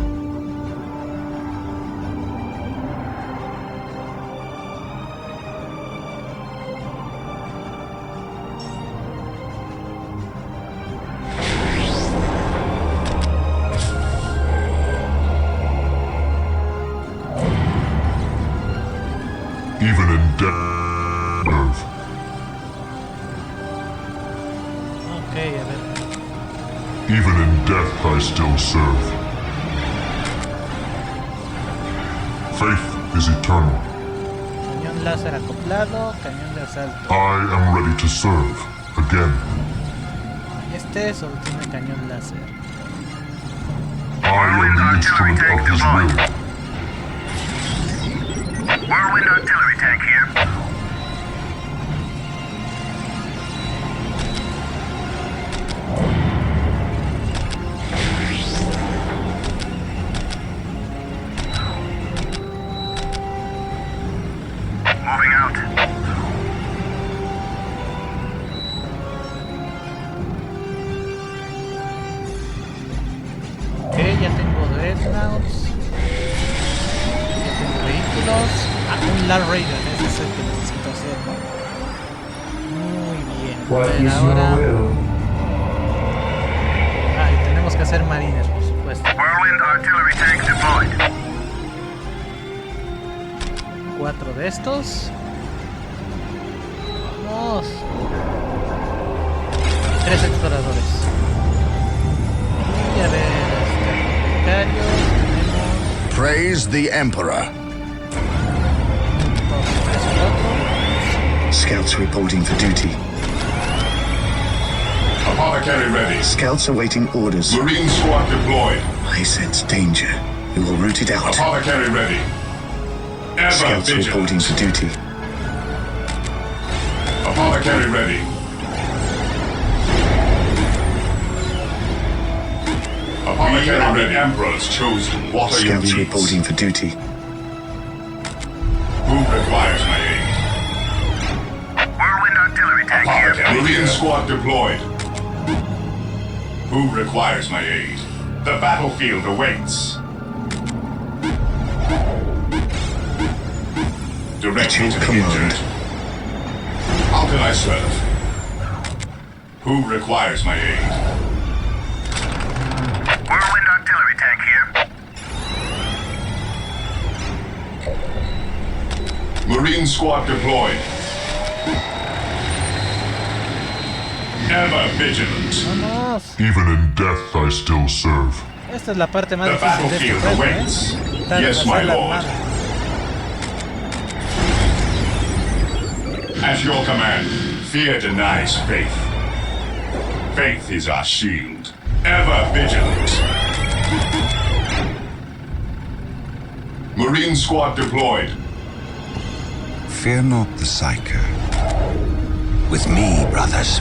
Even in death. Okay, a ver. Even in death I still serve. Faith is eternal. Cañón láser acoplado, cañón de asalto. I am ready to serve again. Este solo tiene cañón láser. I am the instrument of his will. Whirlwind artillery tank here. Moving out. Ok, ya tengo Dreadnoughts. Ya tengo vehículos. Un Land Raider, ese es el que necesito hacer. Muy bien. What A ver, is ahora. your will? Y tenemos que hacer marines, por supuesto. Whirlwind artillery tank deployed. 4 de estos. Vamos. 3 exploradores. Y a ver, tenemos. Praise the Emperor. Scouts reporting for duty. Apothecary ready. Scouts awaiting orders. Marine squad deployed. I sense danger. We will root it out. Apothecary ready. Ever Scouts vigilant. reporting for duty. Apothecary ready. Apothecary ready. The Emperor's chosen. What are your Scouts needs? reporting for duty. Who requires my aid? Whirlwind artillery tank here. Apothecary. Marine squad deployed. Who requires my aid? The battlefield awaits. Direct me to the injured. How can I serve? Who requires my aid? Whirlwind artillery tank here. Marine squad deployed. Ever vigilant. Vamos. Even in death I still serve. Esta es la parte más The difícil de este battlefield juego, awaits. Quitar- Yes, my hacer la lord. armada. At your command, fear denies faith. Faith is our shield. Ever vigilant. Marine squad deployed. Fear not the Psyker. With me, brothers.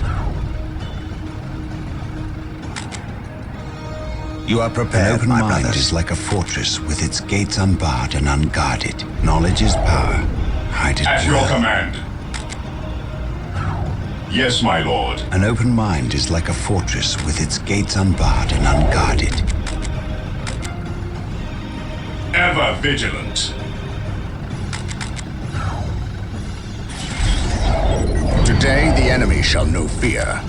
You are prepared, An open my mind brothers. Is like a fortress with its gates unbarred and unguarded. Knowledge is power. Hide it At your command. Yes, my lord. An open mind is like a fortress with its gates unbarred and unguarded. Ever vigilant. Today the enemy shall know fear.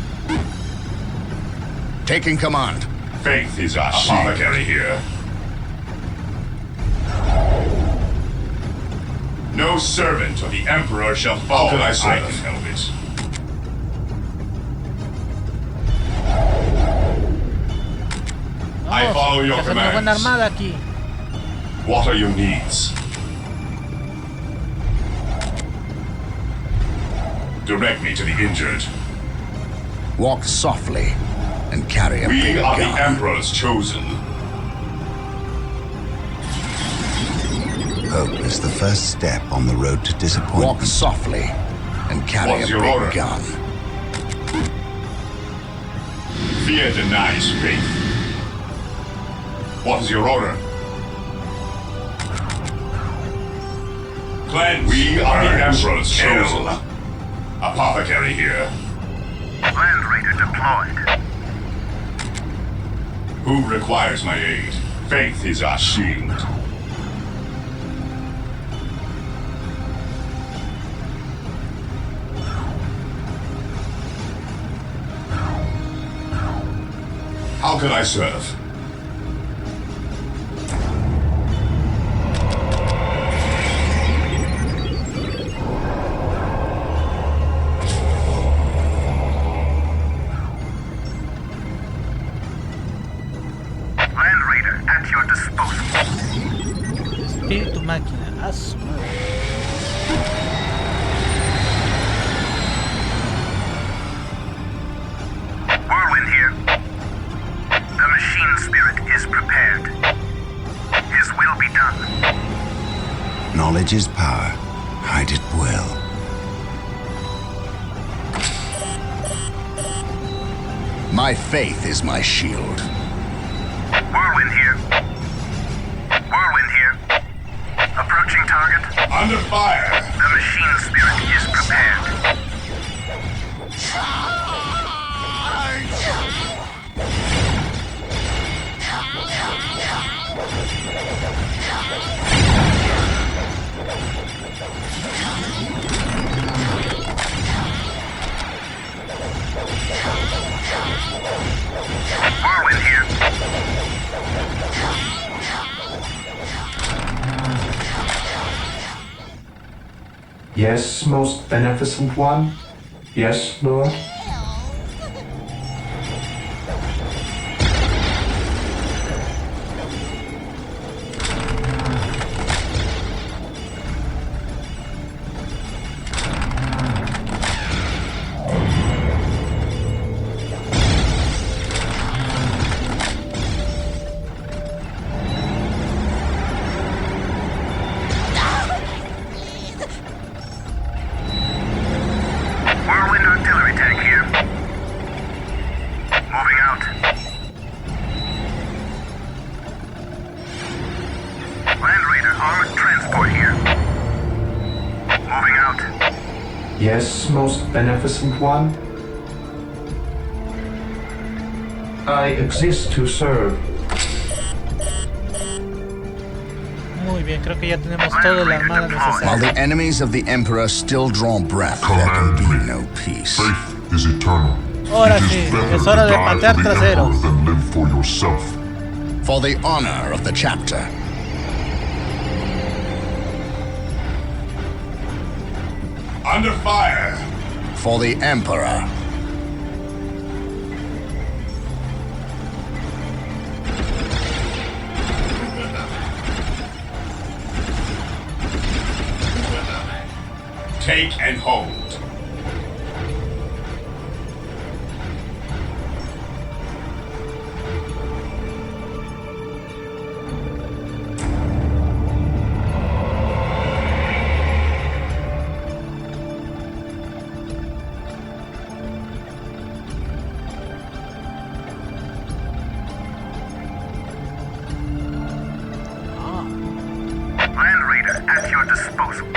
Taking command. Faith is our apothecary here. No servant of the Emperor shall fall. How can I serve? Help it. I follow your commands. What are your needs? Direct me to the injured. Walk softly and carry a big gun. We are the Emperor's chosen. Hope is the first step on the road to disappointment. Walk softly and carry a big gun. Fear denies faith. What is your order? Cleanse. We are the Emperor's chosen. Apothecary here. Land Raider deployed. Who requires my aid? Faith is our shield. How can I serve? Espíritu máquina, a su madre. Whirlwind here. The machine spirit is prepared. His will be done. Knowledge is power. Hide it well. My faith is my shield. Whirlwind here. Whirlwind here. Approaching target. Under fire. The machine spirit is prepared. Whirlwind here. Yes, most beneficent one? Yes, Lord? Yes, most beneficent one? I exist to serve. Muy bien, creo que ya tenemos toda la armada necesaria. While the enemies of the Emperor still draw breath, there can be no peace. Faith is eternal. Ahora sí, es hora de patear traseros. Than live for yourself. For the honor of the chapter. Under fire. For the Emperor. Take and hold. at your disposal.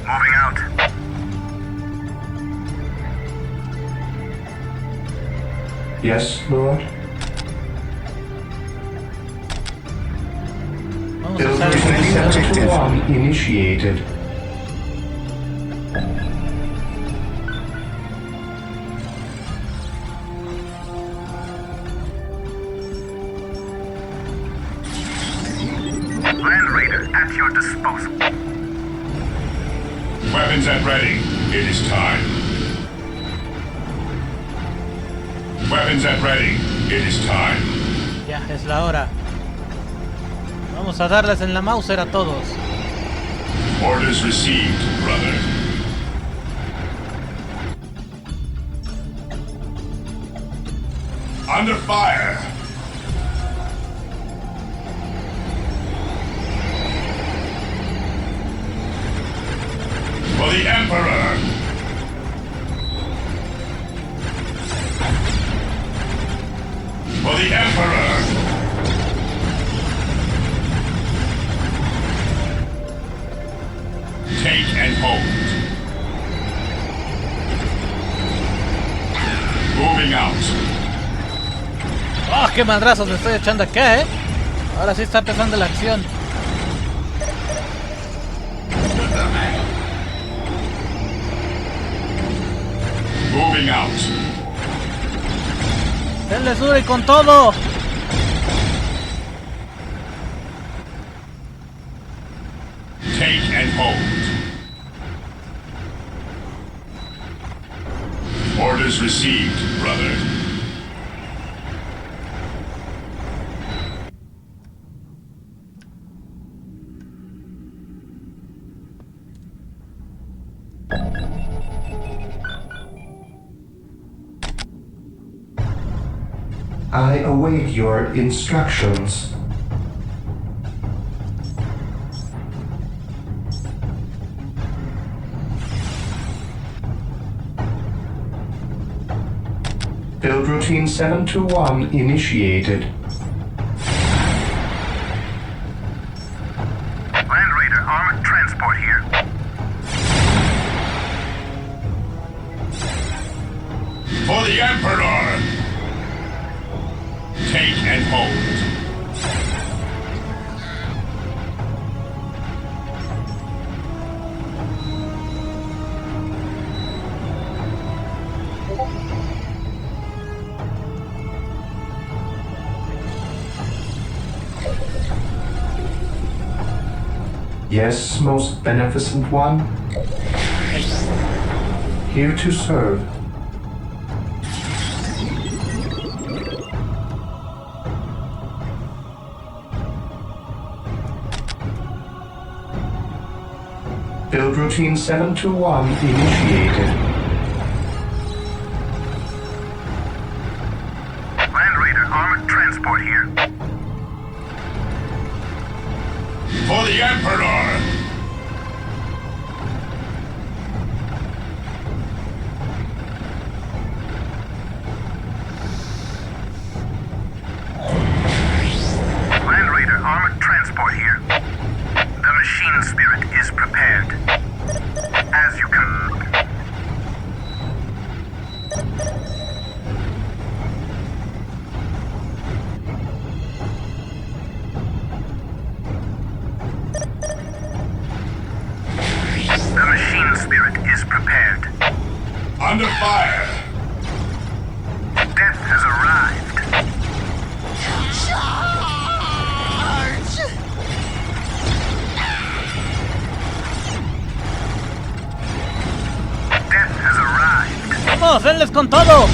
Moving out. Yes, Lord. Vamos a Build usar routine el 721 initiated. Land Raider at your disposal. Weapons at ready. It is time. Weapons at ready. It is time. Ya, es la hora. Vamos a darles en la Mauser a todos. Orders received, brother. Under fire. For the Emperor. For the Emperor. Take and hold. Moving out. ¡Oh, qué madrazos me estoy echando acá, eh! Ahora sí está empezando la acción. Moving out. ¡Denle duro y con todo! Take and hold. Orders received, brother. I await your instructions. Build routine 721 initiated. Land Raider armored transport here. For the Emperor! Take and hold. Yes, most beneficent one. Here to serve. Build routine 721 initiated. Land Raider armored transport here. For the Emperor! Land Raider armored transport here. The machine spirit is prepared. As you command. The machine spirit is prepared. Under fire! Death has arrived. Death has arrived. ¡Vamos, denles con todo!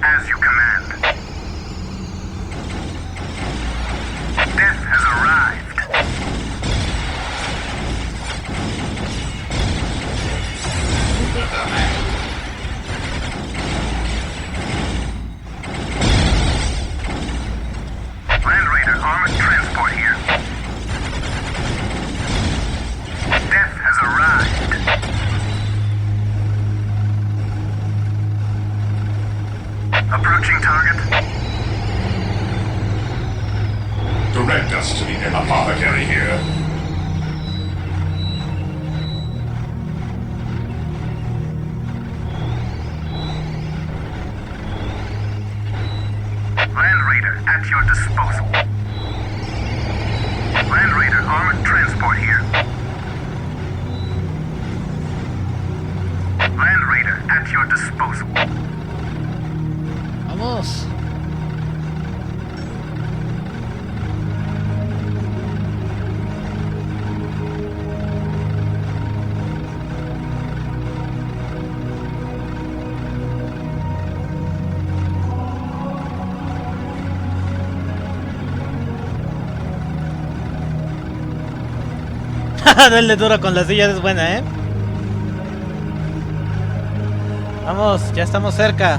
As you command. Death has arrived. fast to the apothecary here. Land Raider at your disposal. Land Raider armored transport here. Land Raider at your disposal. Vamos. Denle duro con las sillas, es buena, ¿eh? Vamos, ya estamos cerca.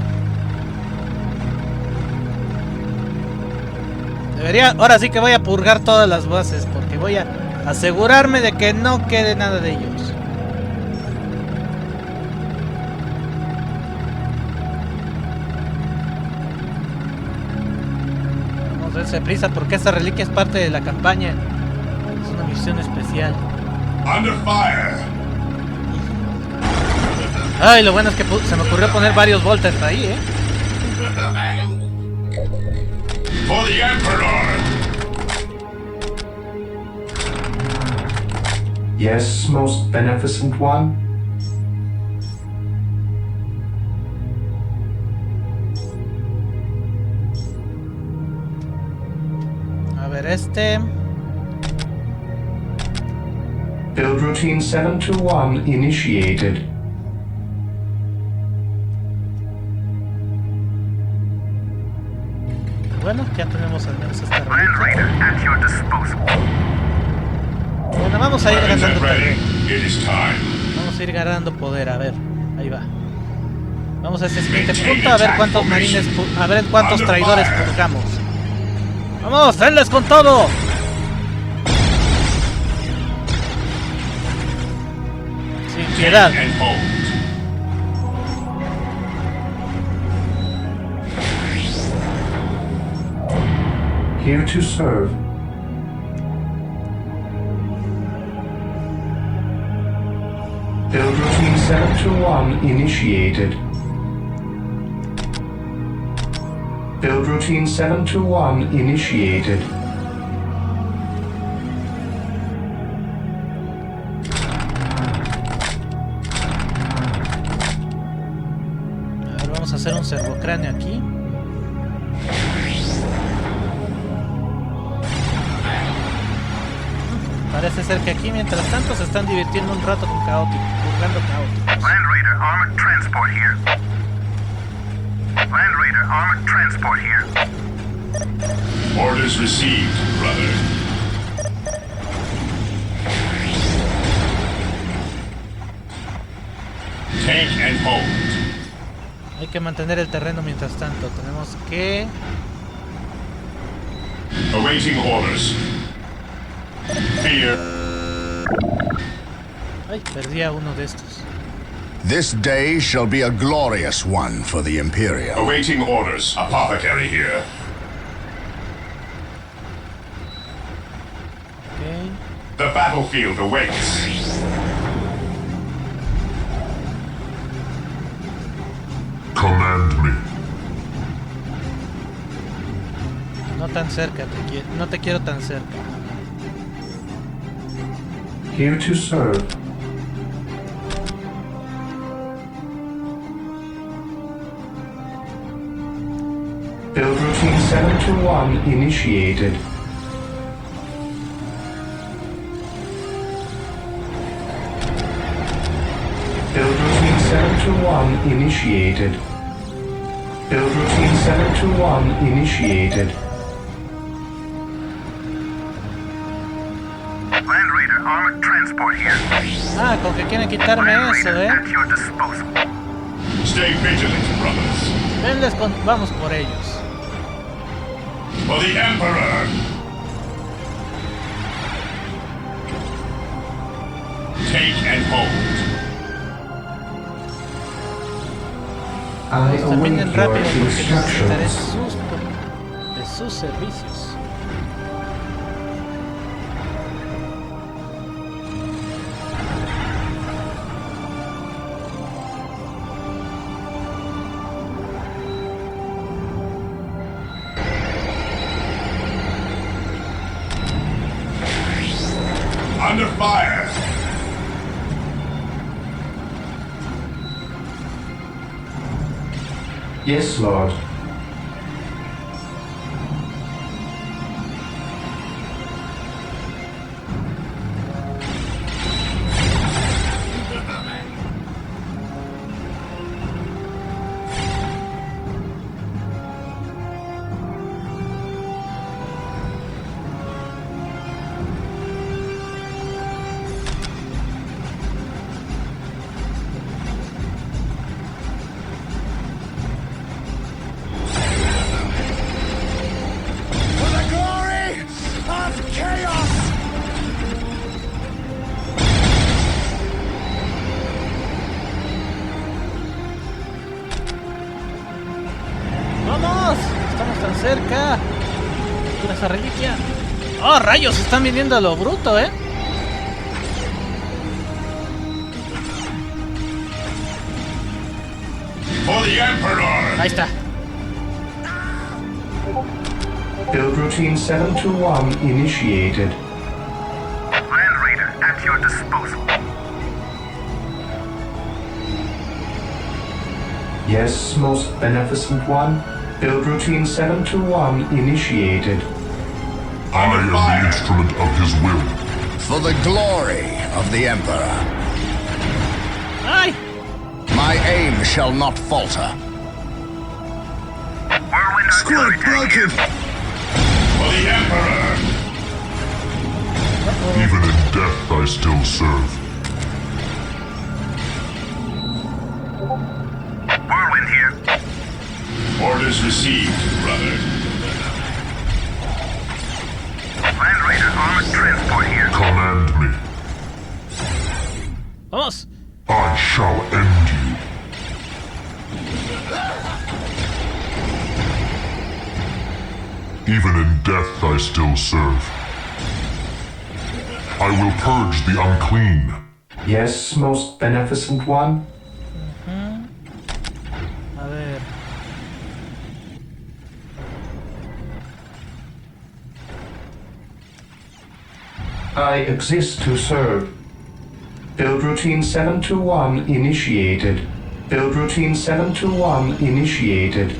Ahora sí que voy a purgar todas las bases, porque voy a asegurarme de que no quede nada de ellos. Vamos a darse prisa porque esta reliquia es parte de la campaña. Es una misión especial. Under fire. Ay, lo bueno es que se me ocurrió poner varios voltas ahí, ¿eh? For the Emperor. Yes, most beneficent one. A ver, Build routine 721 initiated. Bueno, ya tenemos al menos esta Land reliquia. Raider at your disposal. Bueno, vamos a ir ganando terreno. It is time. Vamos a ir ganando poder, a ver. Ahí va. Vamos a este siguiente punto a ver cuántos marines, a ver cuántos traidores purgamos. ¡Vamos! ¡Denles con todo! Sin piedad. And hold. Here to serve. Build routine 721 initiated. Build routine 721 initiated. A ver, vamos a hacer un servocráneo aquí. Parece ser que aquí, mientras tanto, se están divirtiendo un rato con caótico, Purgando Caóticos. Land Raider armored transport here. Land Raider armored transport here. Orders received, brother. Take and hold. Hay que mantener el terreno mientras tanto. Tenemos que... Awaiting orders. Fear. Ay, perdí a uno de estos. This day shall be a glorious one for the Imperium. Awaiting orders. Apothecary here. Okay. The battlefield awaits. Command me. No tan cerca, no te quiero tan cerca. Here to serve. Build routine 721 initiated. Build routine 721 initiated. Build routine 721 initiated. Land Raider armored transport here. Ah, con que quieren quitarme Land eso, Raider at your disposal. Stay vigilant, brothers. Venles con... Vamos por ellos. For the Emperor. Take and hold. I Pues await terminen your rápido porque necesitaré instructions. de sus servicios. Under fire. Yes, Lord. ¡Vamos! Estamos tan cerca. Con esa reliquia. ¡Oh, rayos! Se están viniendo a lo bruto, ¿eh? For the Emperor. Ahí está. Build routine 721 initiated. Land Raider at your disposal. Yes, most beneficent one. Build routine 721 initiated. I am the instrument of his will. For the glory of the Emperor. ¡Ay! My aim shall not falter. Whirlwind Squad artillery tank broken. For the Emperor. Even in death I still serve. Whirlwind here. Orders received, brother. Land Raider armored transport here. Command me. ¡Vamos! I shall end you. Even in death I still serve. I will purge the unclean. Yes, most beneficent one. A ver. I exist to serve. Build routine 721 initiated. Build routine 721 initiated.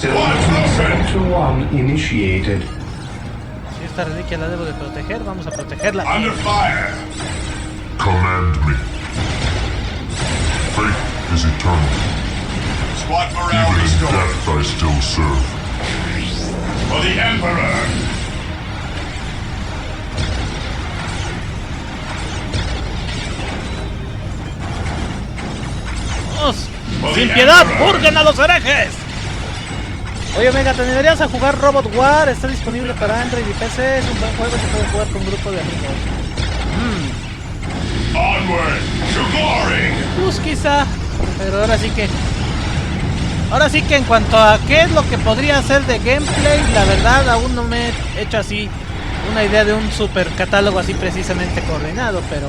Build routine 721 initiated. Si esta reliquia la debo de proteger, vamos a protegerla. Under fire. Command me. Faith is eternal. Squad morale Even in restored. death I still serve. For the Emperor. ¡Vamos! ¡Sin piedad! ¡Purguen a los herejes! Oye, Omega, te deberías a jugar Robot War. Está disponible para Android y PC. Es un buen juego y se puede jugar con un grupo de amigos. Onward to glory. Pues quizá. Pero ahora sí que... Ahora sí que en cuanto a qué es lo que podría hacer de gameplay, la verdad aún no me he hecho así una idea de un super catálogo así precisamente coordinado, pero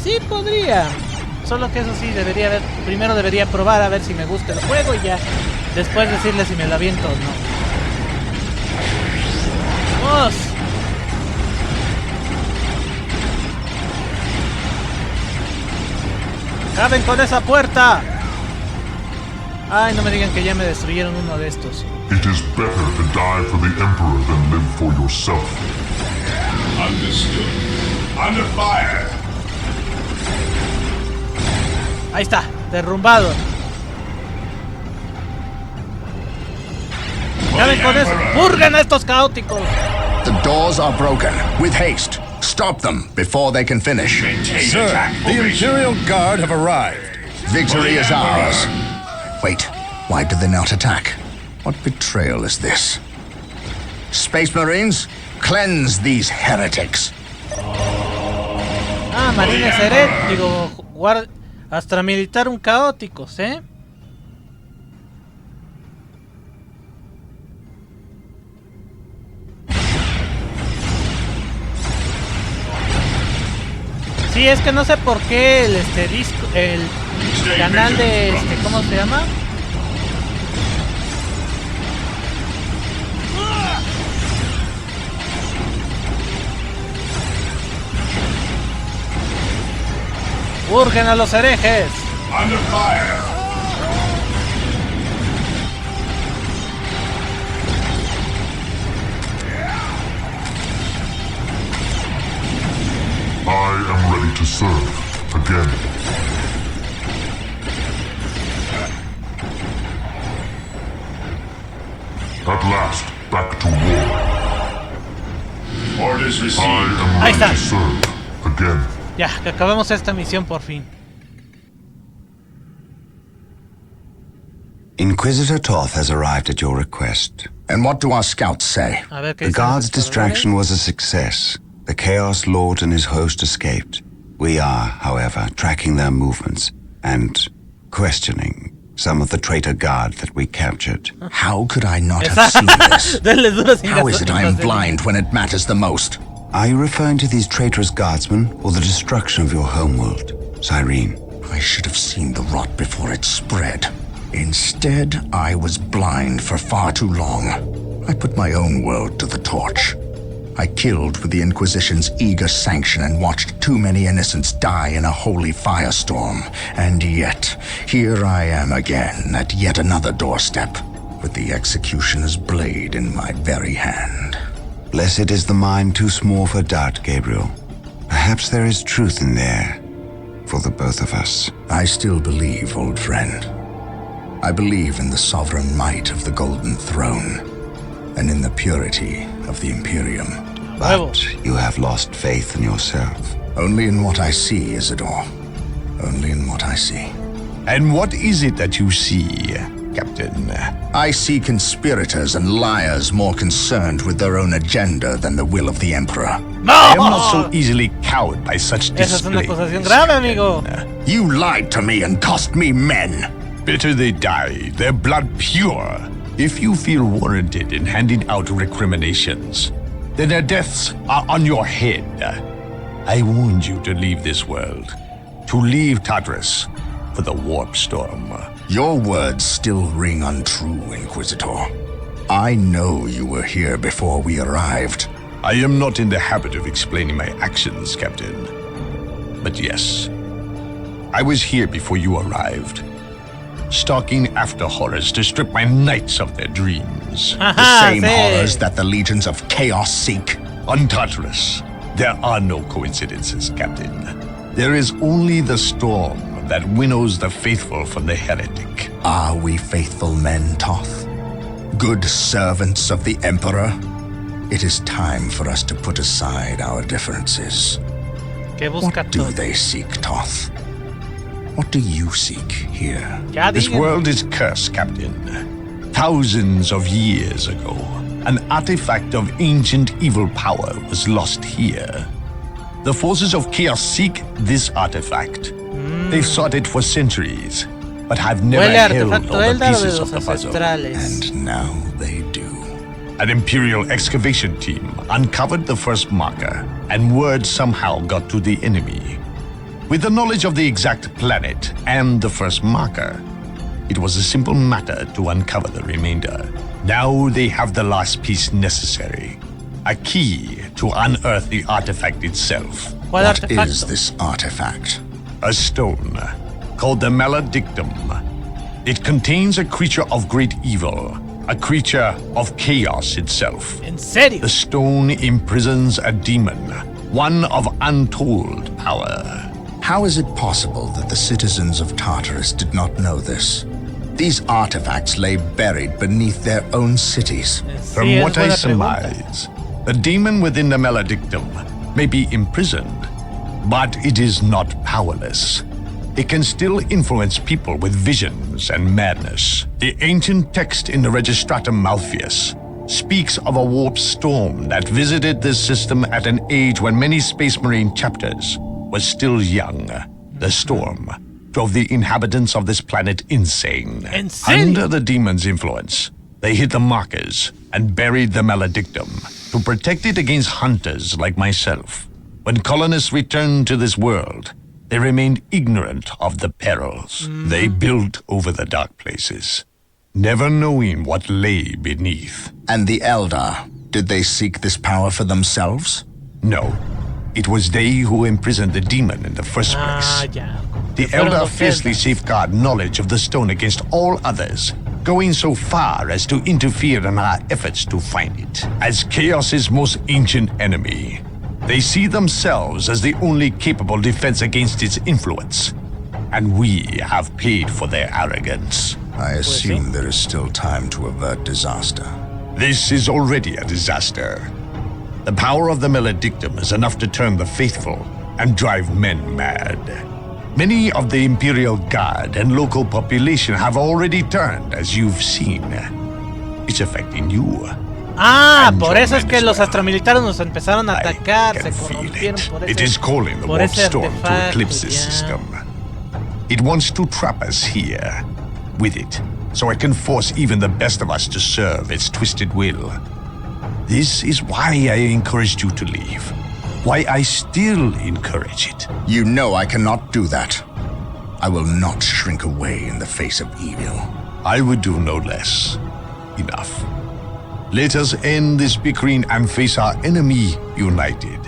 sí podría. Solo que eso sí, debería ver, primero debería probar a ver si me gusta el juego y ya después decirle si me lo aviento o no. ¡Vamos! ¡Acaben con esa puerta! Ay, no me digan que ya me destruyeron uno de estos. It is better to die for the Emperor than live for yourself. Understood. Under fire. Ahí está, derrumbado. ¡Acaben con eso! ¡Purguen a estos caóticos! The doors are broken. With haste. Stop them before they can finish. Sir, the Imperial Guard have arrived. Victory is ours. Wait, why do they not attack? What betrayal is this? Space Marines, cleanse these heretics. Ah, marines heréticos, hasta militar un caóticos, ¿eh? Sí, es que no sé por qué el disco, el canal de ¿cómo se llama? ¡Purguen a los herejes! Under fire! I am ready to serve again. At last, back to war. Orders I received. am Ahí ready está. to serve again. Ya, que acabemos esta misión por fin. Inquisitor Toth has arrived at your request. And what do our scouts say? A ver qué The dicen guard's los distraction exploradores. was a success. The Chaos Lord and his host escaped. We are, however, tracking their movements and questioning some of the traitor guard that we captured. How could I not have seen this? Denle duro sin How is it I am gasolina. blind when it matters the most? Are you referring to these traitorous guardsmen or the destruction of your homeworld, Cyrene? I should have seen the rot before it spread. Instead, I was blind for far too long. I put my own world to the torch. I killed with the Inquisition's eager sanction and watched too many innocents die in a holy firestorm. And yet, here I am again at yet another doorstep, with the executioner's blade in my very hand. Blessed is the mind too small for doubt, Gabriel. Perhaps there is truth in there for the both of us. I still believe, old friend. I believe in the sovereign might of the Golden Throne, and in the purity of the Imperium. But you have lost faith in yourself. Only in what I see, Isidore. Only in what I see. And what is it that you see, Captain? I see conspirators and liars more concerned with their own agenda than the will of the Emperor. ¡No! I am not so easily cowed by such Esa es una displays. acusación grave, amigo. You lied to me and cost me men. Better they die, their blood pure. If you feel warranted in handing out recriminations, then their deaths are on your head. I warned you to leave this world, to leave Tartarus for the warp storm. Your words still ring untrue, Inquisitor. I know you were here before we arrived. I am not in the habit of explaining my actions, Captain. But yes, I was here before you arrived, stalking after horrors to strip my knights of their dreams. The same horrors that the legions of chaos seek. On Tartarus, there are no coincidences, Captain. There is only the storm that winnows the faithful from the heretic. Are we faithful men, Toth? Good servants of the Emperor? It is time for us to put aside our differences. What do they seek, Toth? What do you seek here? This world is cursed, Captain. Thousands of years ago, an artifact of ancient evil power was lost here. The forces of chaos seek this artifact. They've sought it for centuries, but have never held all the pieces of the puzzle. And now they do. An Imperial excavation team uncovered the first marker, and word somehow got to the enemy. With the knowledge of the exact planet and the first marker, it was a simple matter to uncover the remainder. Now they have the last piece necessary, a key to unearth the artifact itself. What is this artifact? A stone called the Maledictum. It contains a creature of great evil, a creature of chaos itself. ¿En serio? The stone imprisons a demon, one of untold power. How is it possible that the citizens of Tartarus did not know this? These artifacts lay buried beneath their own cities. From what I surmise, the demon within the Maledictum may be imprisoned, but it is not powerless. It can still influence people with visions and madness. The ancient text in the Registratum Malpheus speaks of a warp storm that visited this system at an age when many Space Marine chapters were still young. The storm drove the inhabitants of this planet insane. Under the demon's influence, they hid the markers and buried the Maledictum to protect it against hunters like myself. When colonists returned to this world, they remained ignorant of the perils. They built over the dark places, never knowing what lay beneath. And the Eldar, did they seek this power for themselves? No. It was they who imprisoned the demon in the first place. Ya. The Elder fiercely safeguard knowledge of the stone against all others, going so far as to interfere in our efforts to find it. As Chaos's most ancient enemy, they see themselves as the only capable defense against its influence. And we have paid for their arrogance. I assume there is still time to avert disaster. This is already a disaster. The power of the Maledictum is enough to turn the faithful and drive men mad. Many of the Imperial Guard and local population have already turned, as you've seen. It's affecting you. Ah, por eso es que los astromilitares nos empezaron a atacar, se corrompieron por ese, It is calling the warp storm to eclipse this system. It wants to trap us here, with it, so it can force even the best of us to serve its twisted will. This is why I encouraged you to leave. Why I still encourage it. You know I cannot do that. I will not shrink away in the face of evil. I would do no less. Enough. Let us end this bickering and face our enemy united.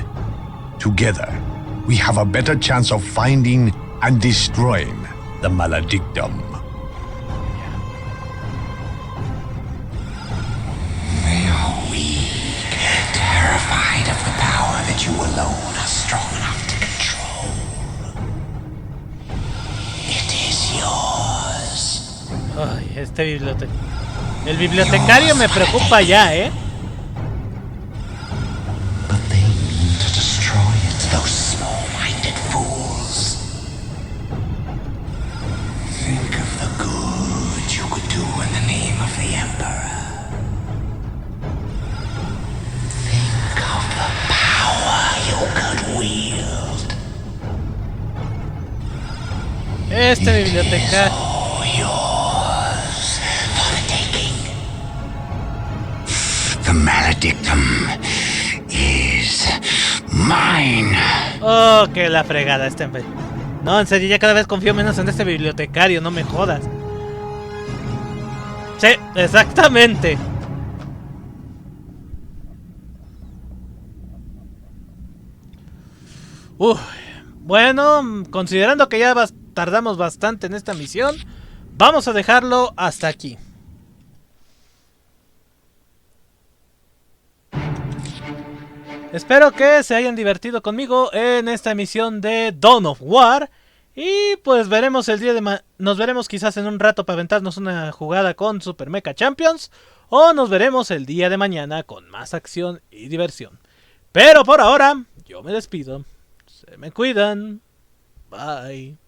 Together, we have a better chance of finding and destroying the Maledictum. They are weak, terrified of the power that you alone are strong enough to control. It is yours. Ay, este bibliotecario. El bibliotecario me preocupa ya, But they mean to destroy it, those small-minded fools. Think of the good you could do in the name of the Emperor. Think of the power you could wield. Este bibliotecario. The Maledictum is mine. Oh, que la fregada este hombre. No, en serio, ya cada vez confío menos en este bibliotecario, no me jodas. Sí, exactamente. Bueno, considerando que ya tardamos bastante en esta misión, vamos a dejarlo hasta aquí. Espero que se hayan divertido conmigo en esta emisión de Dawn of War. Y pues veremos el día de nos veremos quizás en un rato para aventarnos una jugada con Super Mecha Champions. O nos veremos el día de mañana con más acción y diversión. Pero por ahora, yo me despido. Se me cuidan. Bye.